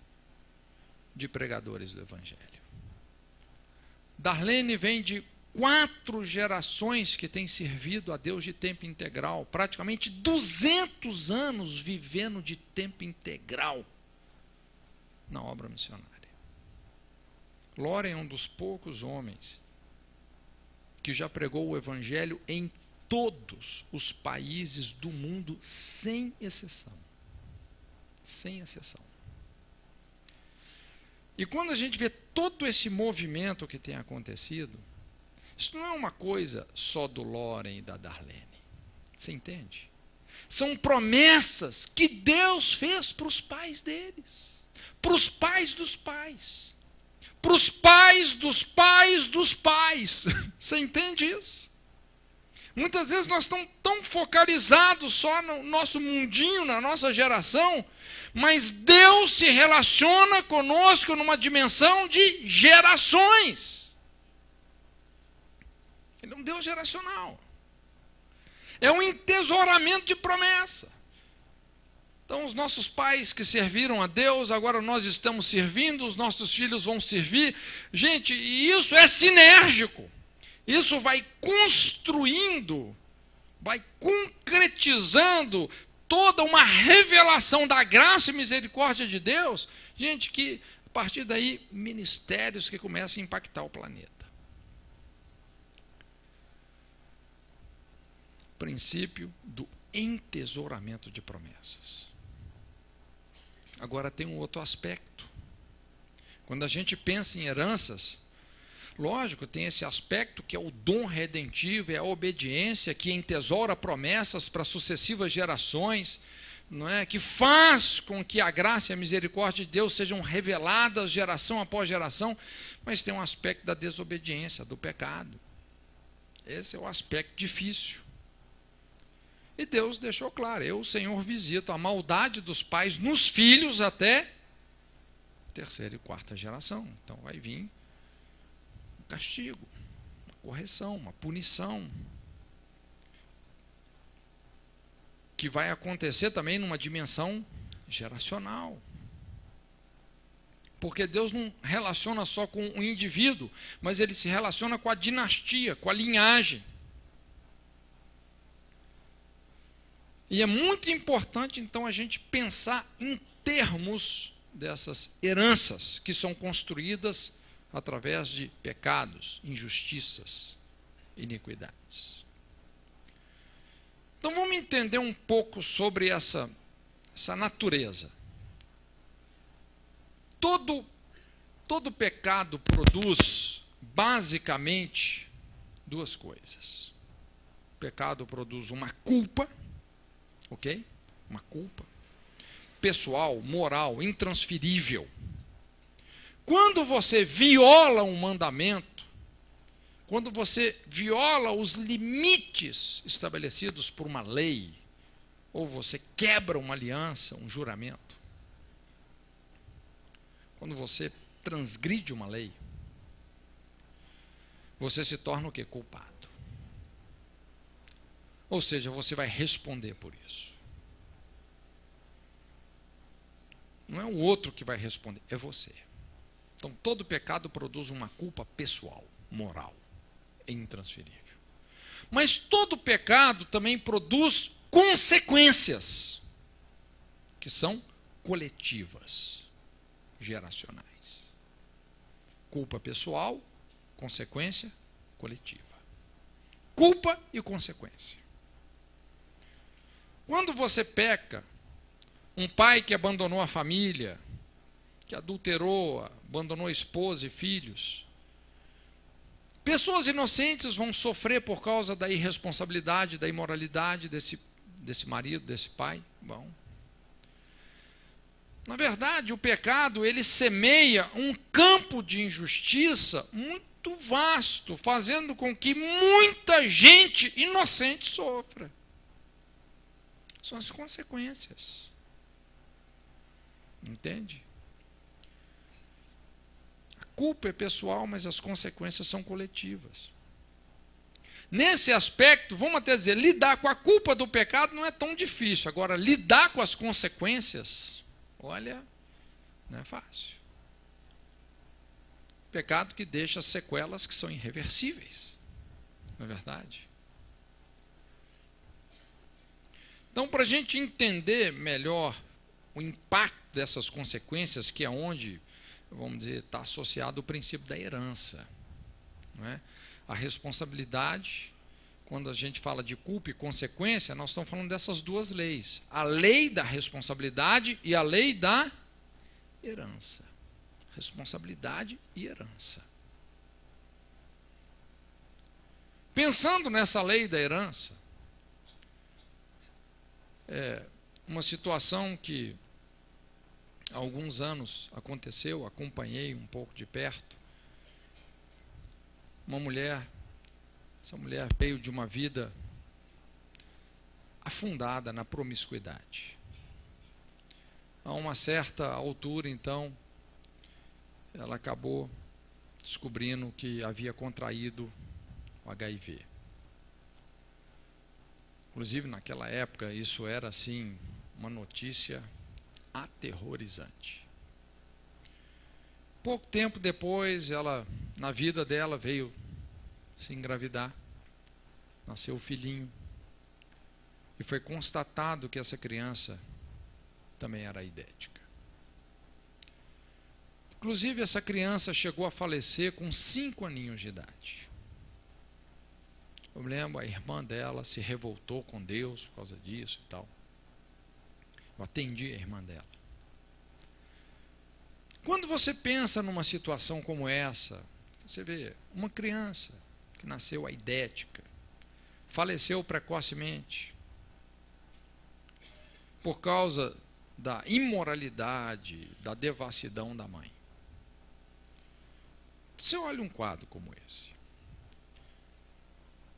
de pregadores do Evangelho. Darlene vem de 4 gerações que têm servido a Deus de tempo integral, praticamente 200 anos vivendo de tempo integral na obra missionária. Loren é um dos poucos homens que já pregou o Evangelho em todos os países do mundo, sem exceção. Sem exceção. E quando a gente vê todo esse movimento que tem acontecido, isso não é uma coisa só do Loren e da Darlene. Você entende? São promessas que Deus fez para os pais deles, para os pais dos pais, para os pais dos pais dos pais. Você entende isso? Muitas vezes nós estamos tão focalizados só no nosso mundinho, na nossa geração, mas Deus se relaciona conosco numa dimensão de gerações. Ele é um Deus geracional. É um entesouramento de promessa. Então, os nossos pais que serviram a Deus, agora nós estamos servindo, os nossos filhos vão servir. Gente, e isso é sinérgico. Isso vai construindo, vai concretizando toda uma revelação da graça e misericórdia de Deus. Gente, que a partir daí, ministérios que começam a impactar o planeta. Princípio do entesouramento de promessas. Agora tem um outro aspecto. Quando a gente pensa em heranças, lógico, tem esse aspecto que é o dom redentivo, é a obediência que entesoura promessas para sucessivas gerações, não é? Que faz com que a graça e a misericórdia de Deus sejam reveladas geração após geração, mas tem um aspecto da desobediência, do pecado. Esse é o aspecto difícil. E Deus deixou claro, eu, Senhor, visito a maldade dos pais nos filhos até 3ª e 4ª geração. Então vai vir um castigo, uma correção, uma punição, que vai acontecer também numa dimensão geracional. Porque Deus não relaciona só com o indivíduo, mas Ele se relaciona com a dinastia, com a linhagem. E é muito importante, então, a gente pensar em termos dessas heranças que são construídas através de pecados, injustiças, iniquidades. Então, vamos entender um pouco sobre essa natureza. Todo pecado produz, basicamente, 2 coisas. O pecado produz uma culpa, ok? Uma culpa. pessoal, moral, intransferível. Quando você viola um mandamento, quando você viola os limites estabelecidos por uma lei, ou você quebra uma aliança, um juramento, quando você transgride uma lei, você se torna o quê? Culpado. Ou seja, você vai responder por isso. Não é o outro que vai responder, é você. Então, todo pecado produz uma culpa pessoal, moral, intransferível. Mas todo pecado também produz consequências, que são coletivas, geracionais. Culpa pessoal, consequência coletiva. Culpa e consequência. Quando você peca, um pai que abandonou a família, que adulterou, abandonou a esposa e filhos, pessoas inocentes vão sofrer por causa da irresponsabilidade, da imoralidade desse marido, desse pai. Bom, na verdade, o pecado, ele semeia um campo de injustiça muito vasto, fazendo com que muita gente inocente sofra. São as consequências. Entende? A culpa é pessoal, mas as consequências são coletivas. Nesse aspecto, vamos até dizer, lidar com a culpa do pecado não é tão difícil. Agora, lidar com as consequências, olha, não é fácil. Pecado que deixa sequelas que são irreversíveis. Não é verdade? Então, para a gente entender melhor o impacto dessas consequências, que é onde, vamos dizer, está associado o princípio da herança. Não é? A responsabilidade, quando a gente fala de culpa e consequência, nós estamos falando dessas duas leis. A lei da responsabilidade e a lei da herança. Responsabilidade e herança. Pensando nessa lei da herança, uma situação que há alguns anos aconteceu, acompanhei um pouco de perto. Uma mulher, essa mulher veio de uma vida afundada na promiscuidade. A uma certa altura, então, ela acabou descobrindo que havia contraído o HIV. Inclusive, naquela época, isso era assim uma notícia aterrorizante. Pouco tempo depois, ela, na vida dela, veio se engravidar. Nasceu o filhinho. E foi constatado que essa criança também era aidética. Inclusive, essa criança chegou a falecer com 5 aninhos de idade. Eu me lembro, a irmã dela se revoltou com Deus por causa disso e tal. Eu atendi a irmã dela. Quando você pensa numa situação como essa, você vê uma criança que nasceu aidética, faleceu precocemente, por causa da imoralidade, da devassidão da mãe. Você olha um quadro como esse.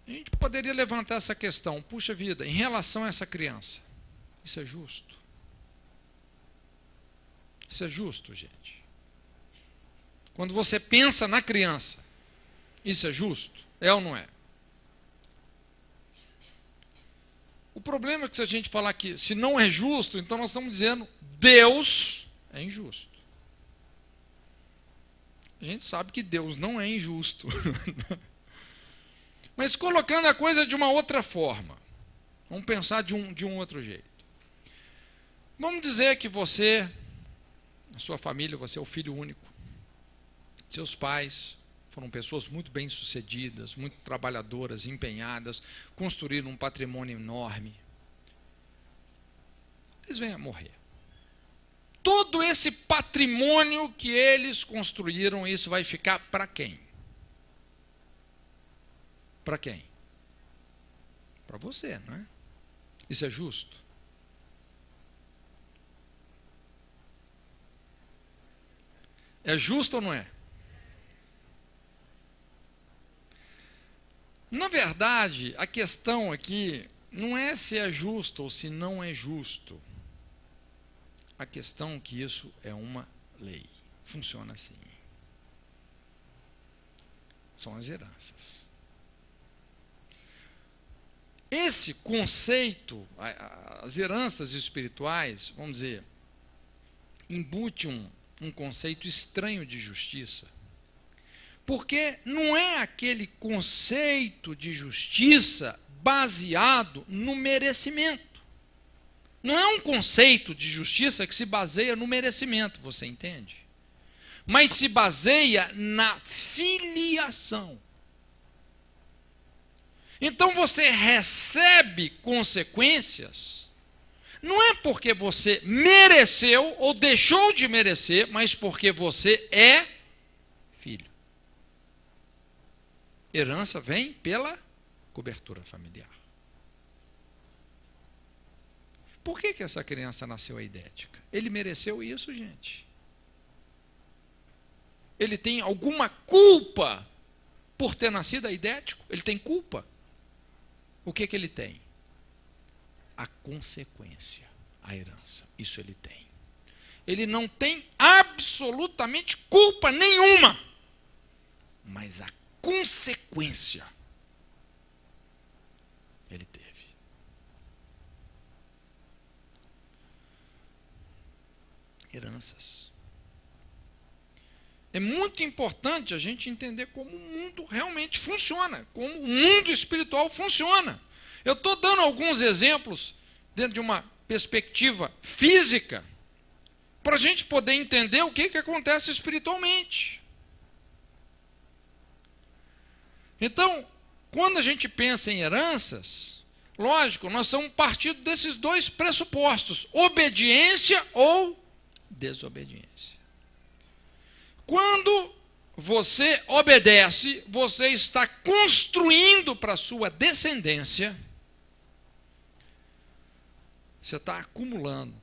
A gente poderia levantar essa questão, puxa vida, em relação a essa criança, isso é justo? Isso é justo, gente? Quando você pensa na criança, isso é justo? É ou não é? O problema é que se a gente falar que se não é justo, então nós estamos dizendo Deus é injusto. A gente sabe que Deus não é injusto. Mas colocando a coisa de uma outra forma, vamos pensar de um outro jeito. Vamos dizer que você, a sua família, você é o filho único. Seus pais foram pessoas muito bem-sucedidas, muito trabalhadoras, empenhadas, construíram um patrimônio enorme. Eles vêm a morrer. Todo esse patrimônio que eles construíram, isso vai ficar para quem? Para quem? Para você, não é? Isso é justo? É justo ou não é? Na verdade, a questão aqui não é se é justo ou se não é justo. A questão é que isso é uma lei. Funciona assim. São as heranças. Esse conceito, as heranças espirituais, vamos dizer, embute um conceito estranho de justiça. Porque não é aquele conceito de justiça baseado no merecimento. Não é um conceito de justiça que se baseia no merecimento, você entende? Mas se baseia na filiação. Então você recebe consequências, não é porque você mereceu ou deixou de merecer, mas porque você é filho. Herança vem pela cobertura familiar. Por que essa criança nasceu aidética? Ele mereceu isso, gente? Ele tem alguma culpa por ter nascido aidético? Ele tem culpa? O que ele tem? A consequência, a herança. Isso ele tem. Ele não tem absolutamente culpa nenhuma, mas a consequência ele teve. Heranças. É muito importante a gente entender como o mundo realmente funciona, como o mundo espiritual funciona. Eu estou dando alguns exemplos dentro de uma perspectiva física, para a gente poder entender o que acontece espiritualmente. Então, quando a gente pensa em heranças, lógico, nós somos partido desses dois pressupostos, obediência ou desobediência. Quando você obedece, você está construindo para a sua descendência, você está acumulando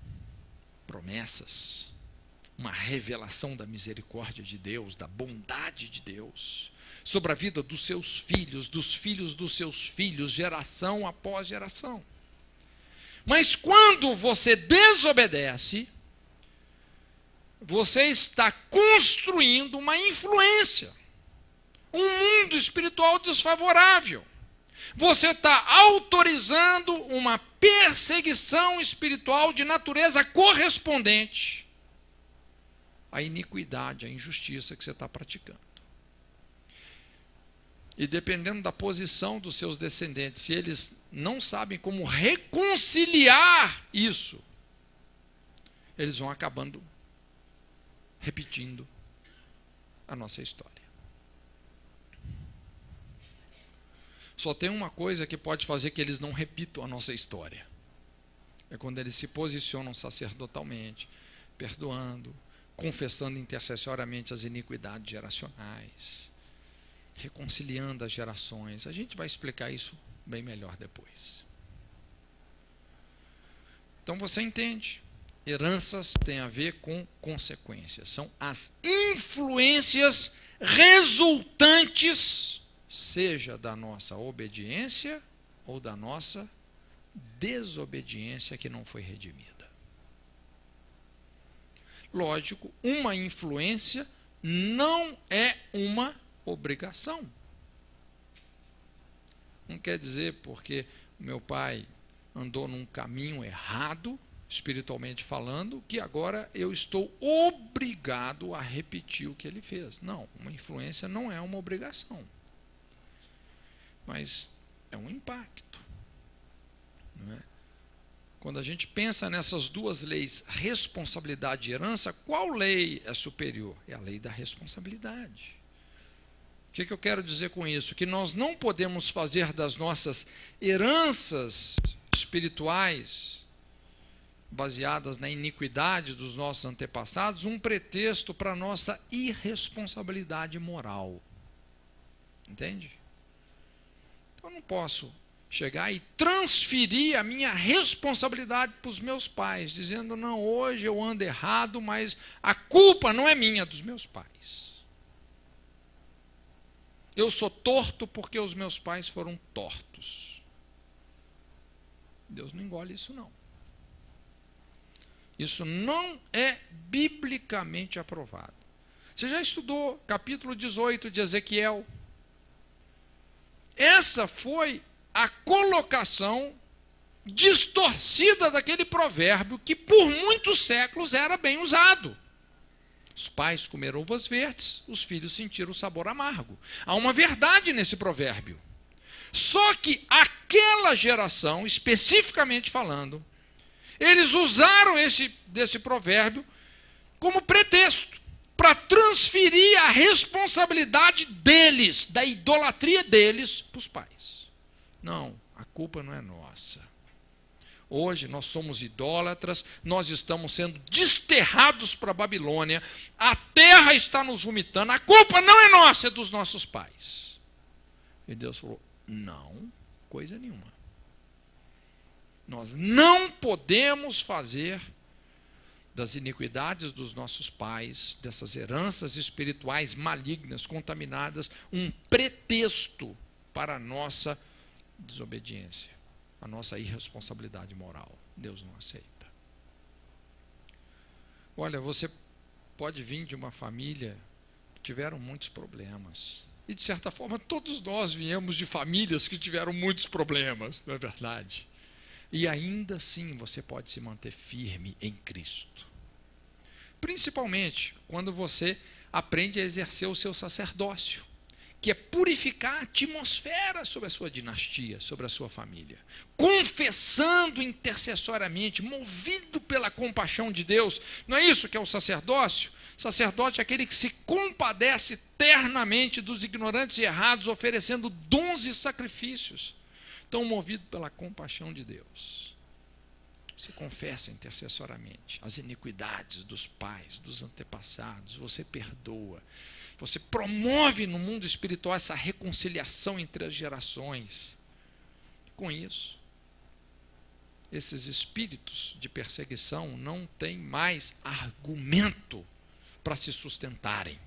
promessas, uma revelação da misericórdia de Deus, da bondade de Deus, sobre a vida dos seus filhos, dos filhos dos seus filhos, geração após geração. Mas quando você desobedece, você está construindo uma influência, um mundo espiritual desfavorável. Você está autorizando uma perseguição espiritual de natureza correspondente à iniquidade, à injustiça que você está praticando. E dependendo da posição dos seus descendentes, se eles não sabem como reconciliar isso, eles vão acabando repetindo a nossa história. Só tem uma coisa que pode fazer que eles não repitam a nossa história. É quando eles se posicionam sacerdotalmente, perdoando, confessando intercessoriamente as iniquidades geracionais, reconciliando as gerações. A gente vai explicar isso bem melhor depois. Então você entende? Heranças têm a ver com consequências. São as influências resultantes, seja da nossa obediência ou da nossa desobediência que não foi redimida. Lógico, uma influência não é uma obrigação. Não quer dizer porque meu pai andou num caminho errado, espiritualmente falando, que agora eu estou obrigado a repetir o que ele fez. Não, uma influência não é uma obrigação, mas é um impacto. Não é? Quando a gente pensa nessas duas leis, responsabilidade e herança, qual lei é superior? É a lei da responsabilidade. O que eu quero dizer com isso? Que nós não podemos fazer das nossas heranças espirituais, baseadas na iniquidade dos nossos antepassados, um pretexto para a nossa irresponsabilidade moral. Entende? Então eu não posso chegar e transferir a minha responsabilidade para os meus pais, dizendo, não, hoje eu ando errado, mas a culpa não é minha, dos meus pais. Eu sou torto porque os meus pais foram tortos. Deus não engole isso, não. Isso não é biblicamente aprovado. Você já estudou capítulo 18 de Ezequiel? Essa foi a colocação distorcida daquele provérbio que por muitos séculos era bem usado. Os pais comeram uvas verdes, os filhos sentiram o sabor amargo. Há uma verdade nesse provérbio. Só que aquela geração, especificamente falando, eles usaram desse provérbio como pretexto para transferir a responsabilidade deles, da idolatria deles, para os pais. Não, a culpa não é nossa. Hoje nós somos idólatras, nós estamos sendo desterrados para a Babilônia, a terra está nos vomitando, a culpa não é nossa, é dos nossos pais. E Deus falou, não, coisa nenhuma. Nós não podemos fazer das iniquidades dos nossos pais, dessas heranças espirituais malignas, contaminadas, um pretexto para a nossa desobediência, a nossa irresponsabilidade moral. Deus não aceita. Olha, você pode vir de uma família que tiveram muitos problemas. E, de certa forma, todos nós viemos de famílias que tiveram muitos problemas, não é verdade? E ainda assim você pode se manter firme em Cristo. Principalmente quando você aprende a exercer o seu sacerdócio, que é purificar a atmosfera sobre a sua dinastia, sobre a sua família. Confessando intercessoriamente, movido pela compaixão de Deus. Não é isso que é o sacerdócio? O sacerdote é aquele que se compadece ternamente dos ignorantes e errados, oferecendo dons e sacrifícios. Então, movido pela compaixão de Deus, você confessa intercessoriamente as iniquidades dos pais, dos antepassados, você perdoa, você promove no mundo espiritual essa reconciliação entre as gerações. Com isso, esses espíritos de perseguição não têm mais argumento para se sustentarem.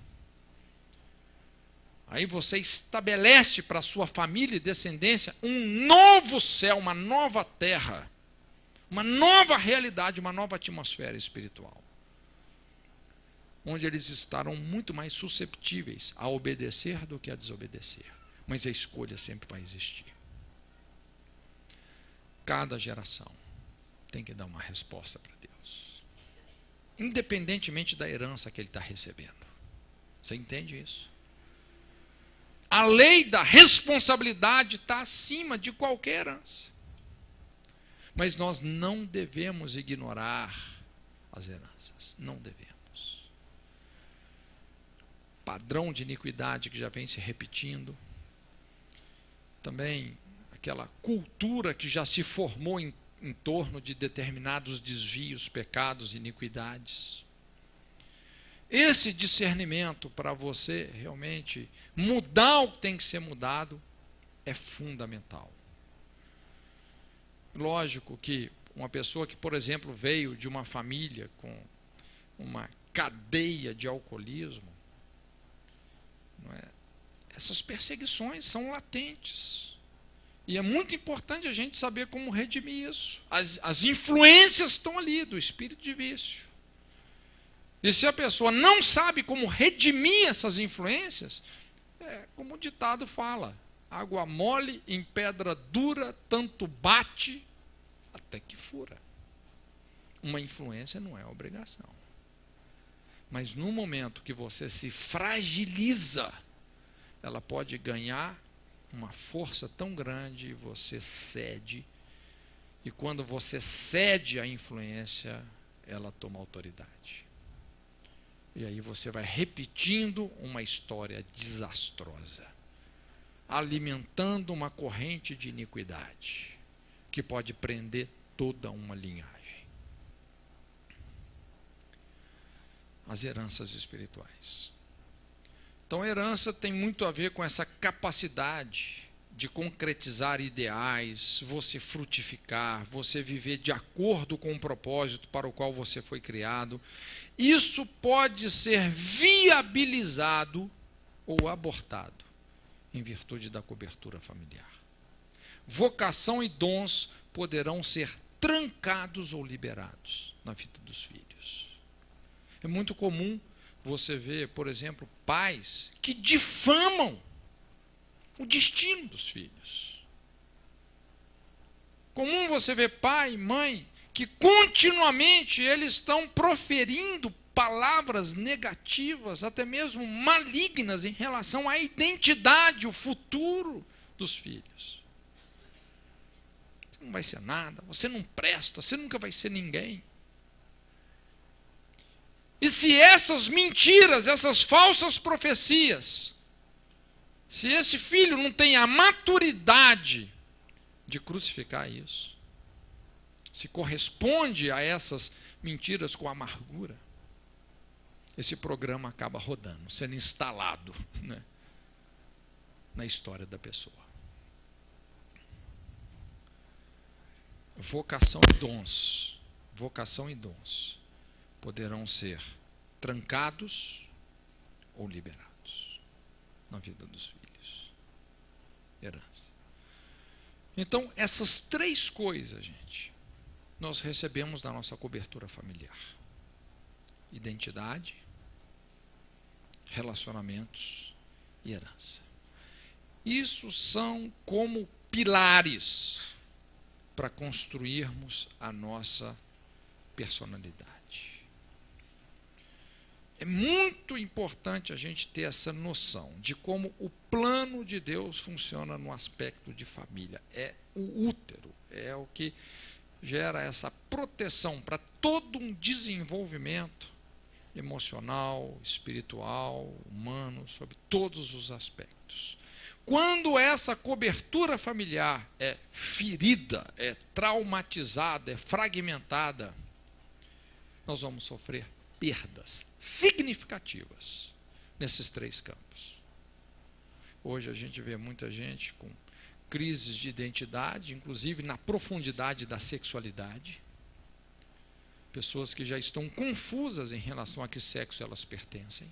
Aí você estabelece para a sua família e descendência um novo céu, uma nova terra, uma nova realidade, uma nova atmosfera espiritual, onde eles estarão muito mais susceptíveis a obedecer do que a desobedecer. Mas a escolha sempre vai existir. Cada geração tem que dar uma resposta para Deus, independentemente da herança que ele está recebendo. Você entende isso? A lei da responsabilidade está acima de qualquer herança. Mas nós não devemos ignorar as heranças. Não devemos. Padrão de iniquidade que já vem se repetindo. Também aquela cultura que já se formou em torno de determinados desvios, pecados, iniquidades. Esse discernimento para você realmente mudar o que tem que ser mudado é fundamental. Lógico que uma pessoa que, por exemplo, veio de uma família com uma cadeia de alcoolismo, não é? Essas perseguições são latentes. E é muito importante a gente saber como redimir isso. As influências estão ali do espírito de vício. E se a pessoa não sabe como redimir essas influências, como o ditado fala, água mole em pedra dura, tanto bate até que fura. Uma influência não é obrigação. Mas no momento que você se fragiliza, ela pode ganhar uma força tão grande e você cede. E quando você cede à influência, ela toma autoridade. E aí você vai repetindo uma história desastrosa, alimentando uma corrente de iniquidade, que pode prender toda uma linhagem. As heranças espirituais. Então a herança tem muito a ver com essa capacidade de concretizar ideais, você frutificar, você viver de acordo com o propósito para o qual você foi criado, isso pode ser viabilizado ou abortado em virtude da cobertura familiar. Vocação e dons poderão ser trancados ou liberados na vida dos filhos. É muito comum você ver, por exemplo, pais que difamam o destino dos filhos. Comum você ver pai e mãe que continuamente eles estão proferindo palavras negativas, até mesmo malignas, em relação à identidade, o futuro dos filhos. Você não vai ser nada, você não presta, você nunca vai ser ninguém. E se essas mentiras, essas falsas profecias, se esse filho não tem a maturidade de crucificar isso, se corresponde a essas mentiras com amargura, esse programa acaba rodando, sendo instalado, né, na história da pessoa. Vocação e dons poderão ser trancados ou liberados na vida dos filhos. Herança. Então, essas três coisas, gente, nós recebemos da nossa cobertura familiar: identidade, relacionamentos e herança. Isso são como pilares para construirmos a nossa personalidade. É muito importante a gente ter essa noção de como o plano de Deus funciona no aspecto de família. É o útero, é o que gera essa proteção para todo um desenvolvimento emocional, espiritual, humano, sobre todos os aspectos. Quando essa cobertura familiar é ferida, é traumatizada, é fragmentada, nós vamos sofrer perdas significativas nesses três campos. Hoje a gente vê muita gente com crises de identidade, inclusive na profundidade da sexualidade. Pessoas que já estão confusas em relação a que sexo elas pertencem.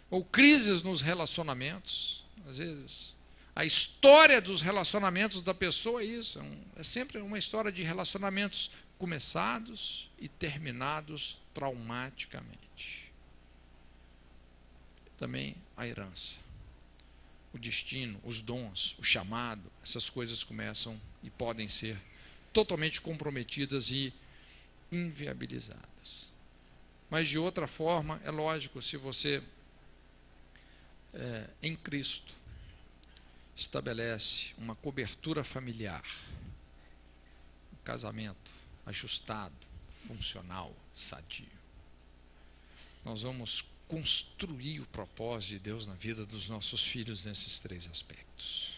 Ou crises nos relacionamentos. Às vezes, a história dos relacionamentos da pessoa é isso. É sempre uma história de relacionamentos começados e terminados traumaticamente. Também a herança, o destino, os dons, o chamado, essas coisas começam e podem ser totalmente comprometidas e inviabilizadas. Mas de outra forma, é lógico, se você em Cristo estabelece uma cobertura familiar, um casamento ajustado, funcional, sadio, nós vamos construir o propósito de Deus na vida dos nossos filhos nesses três aspectos.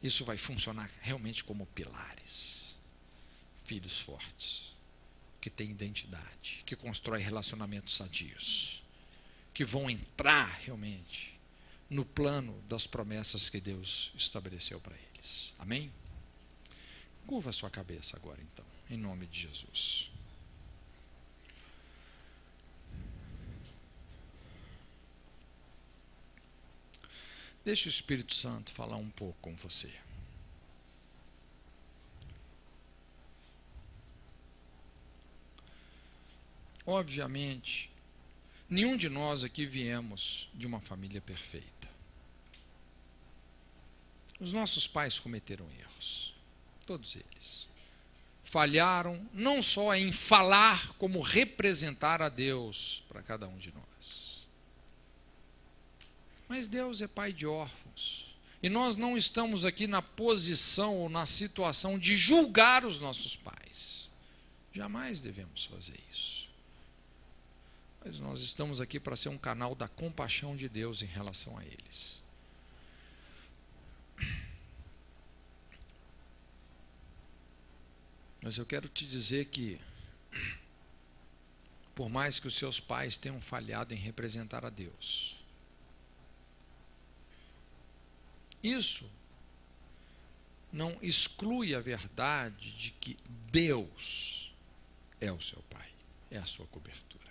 Isso vai funcionar realmente como pilares. Filhos fortes, que têm identidade, que constroem relacionamentos sadios, que vão entrar realmente no plano das promessas que Deus estabeleceu para eles. Amém? Curva a sua cabeça agora, então, em nome de Jesus. Deixe o Espírito Santo falar um pouco com você. Obviamente, nenhum de nós aqui viemos de uma família perfeita. Os nossos pais cometeram erros, todos eles. Falharam não só em falar, como representar a Deus para cada um de nós. Mas Deus é pai de órfãos. E nós não estamos aqui na posição ou na situação de julgar os nossos pais. Jamais devemos fazer isso. Mas nós estamos aqui para ser um canal da compaixão de Deus em relação a eles. Mas eu quero te dizer que, por mais que os seus pais tenham falhado em representar a Deus, Isso não exclui a verdade de que Deus é o seu Pai, é a sua cobertura.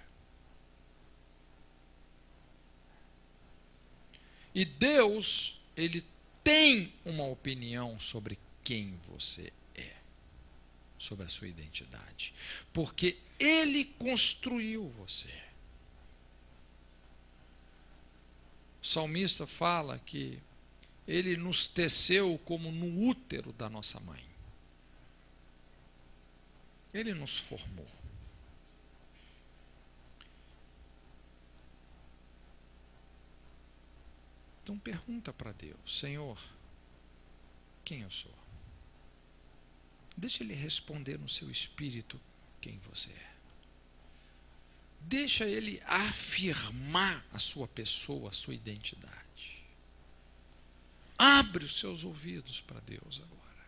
E Deus, Ele tem uma opinião sobre quem você é, sobre a sua identidade, porque Ele construiu você. O salmista fala que Ele nos teceu como no útero da nossa mãe. Ele nos formou. Então pergunta para Deus: Senhor, quem eu sou? Deixa Ele responder no seu espírito quem você é. Deixa Ele afirmar a sua pessoa, a sua identidade. Abre os seus ouvidos para Deus agora.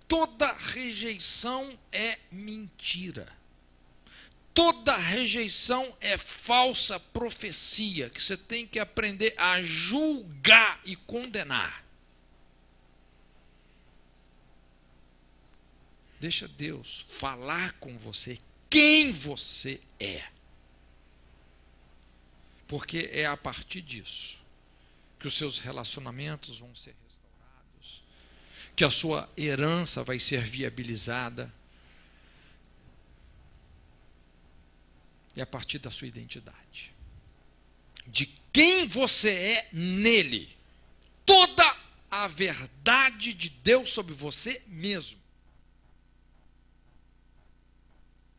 Toda rejeição é mentira. Toda rejeição é falsa profecia, que você tem que aprender a julgar e condenar. Deixa Deus falar com você quem você é. Porque é a partir disso que os seus relacionamentos vão ser restaurados, que a sua herança vai ser viabilizada. É a partir da sua identidade, de quem você é nele, toda a verdade de Deus sobre você mesmo.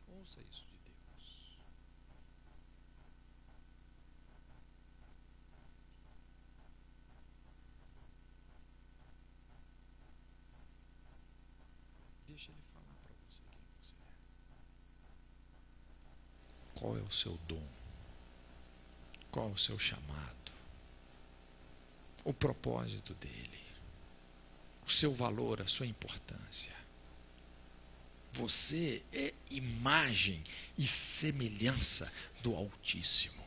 Ouça isso de Deus. Deixa Ele falar para você quem você é. Qual é o seu dom? Qual é o seu chamado? O propósito dele? O seu valor, a sua importância? Você é imagem e semelhança do Altíssimo.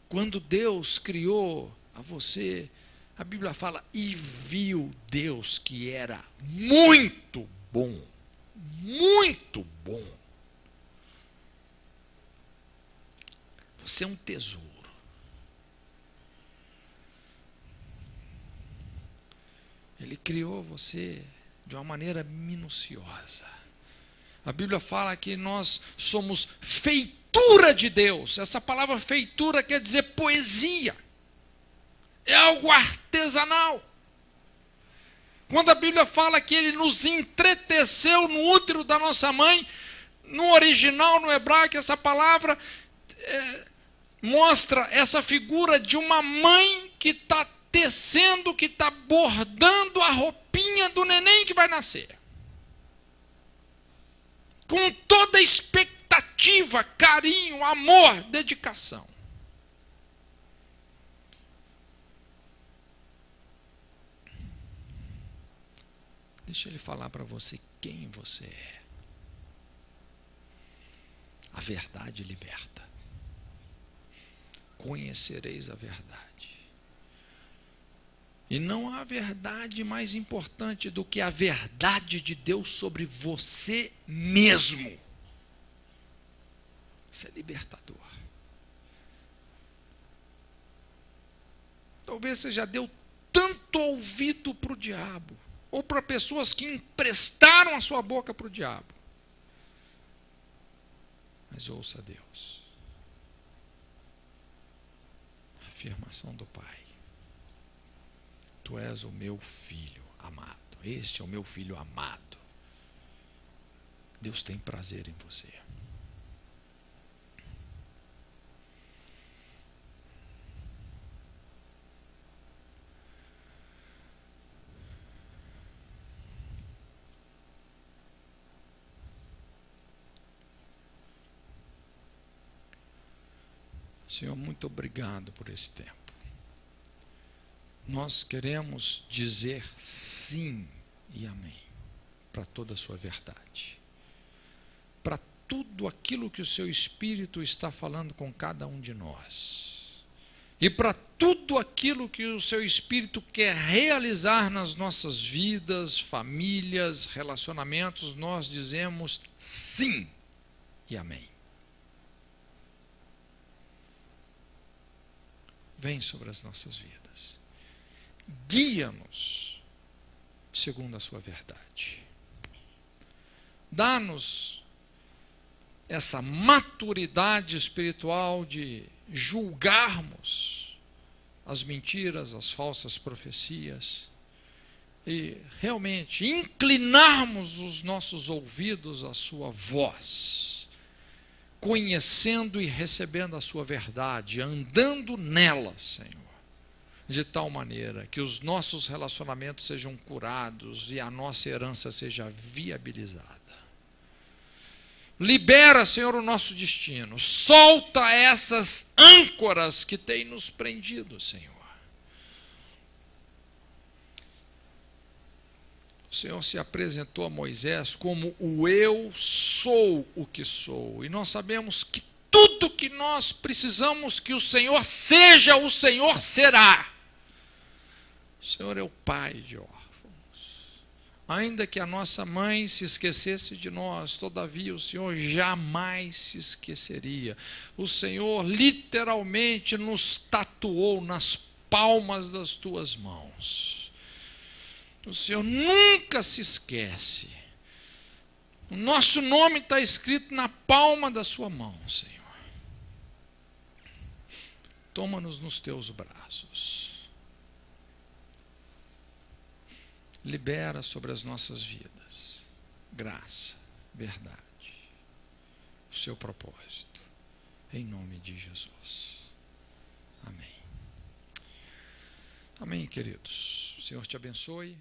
Quando Deus criou a você, a Bíblia fala, e viu Deus que era muito bom. Muito bom. Você é um tesouro. Ele criou você de uma maneira minuciosa. A Bíblia fala que nós somos feitura de Deus. Essa palavra feitura quer dizer poesia. É algo artesanal. Quando a Bíblia fala que Ele nos entreteceu no útero da nossa mãe, no original, no hebraico, essa palavra mostra essa figura de uma mãe que está tecendo, que está bordando a roupinha do neném que vai nascer. Com toda expectativa, carinho, amor, dedicação. Deixa Ele falar para você quem você é. A verdade liberta. Conhecereis a verdade. E não há verdade mais importante do que a verdade de Deus sobre você mesmo. Isso é libertador. Talvez você já deu tanto ouvido para o diabo, ou para pessoas que emprestaram a sua boca para o diabo. Mas ouça a Deus. Afirmação do Pai. Tu és o meu filho amado. Este é o meu filho amado. Deus tem prazer em você. Senhor, muito obrigado por esse tempo. Nós queremos dizer sim e amém para toda a sua verdade. Para tudo aquilo que o seu Espírito está falando com cada um de nós. e para tudo aquilo que o seu Espírito quer realizar nas nossas vidas, famílias, relacionamentos, nós dizemos sim e amém. Vem sobre as nossas vidas. Guia-nos segundo a sua verdade. Dá-nos essa maturidade espiritual de julgarmos as mentiras, as falsas profecias e realmente inclinarmos os nossos ouvidos à sua voz, conhecendo e recebendo a sua verdade, andando nela, Senhor, de tal maneira que os nossos relacionamentos sejam curados e a nossa herança seja viabilizada. Libera, Senhor, o nosso destino. Solta essas âncoras que têm nos prendido, Senhor. O Senhor se apresentou a Moisés como o eu sou o que sou. E nós sabemos que tudo que nós precisamos que o Senhor seja, o Senhor será. O Senhor é o Pai de órfãos. Ainda que a nossa mãe se esquecesse de nós, todavia o Senhor jamais se esqueceria. O Senhor literalmente nos tatuou nas palmas das tuas mãos. O Senhor nunca se esquece. O nosso nome está escrito na palma da sua mão, Senhor. Toma-nos nos teus braços. Libera sobre as nossas vidas graça, verdade, o seu propósito, em nome de Jesus. Amém. Amém, queridos. O Senhor te abençoe.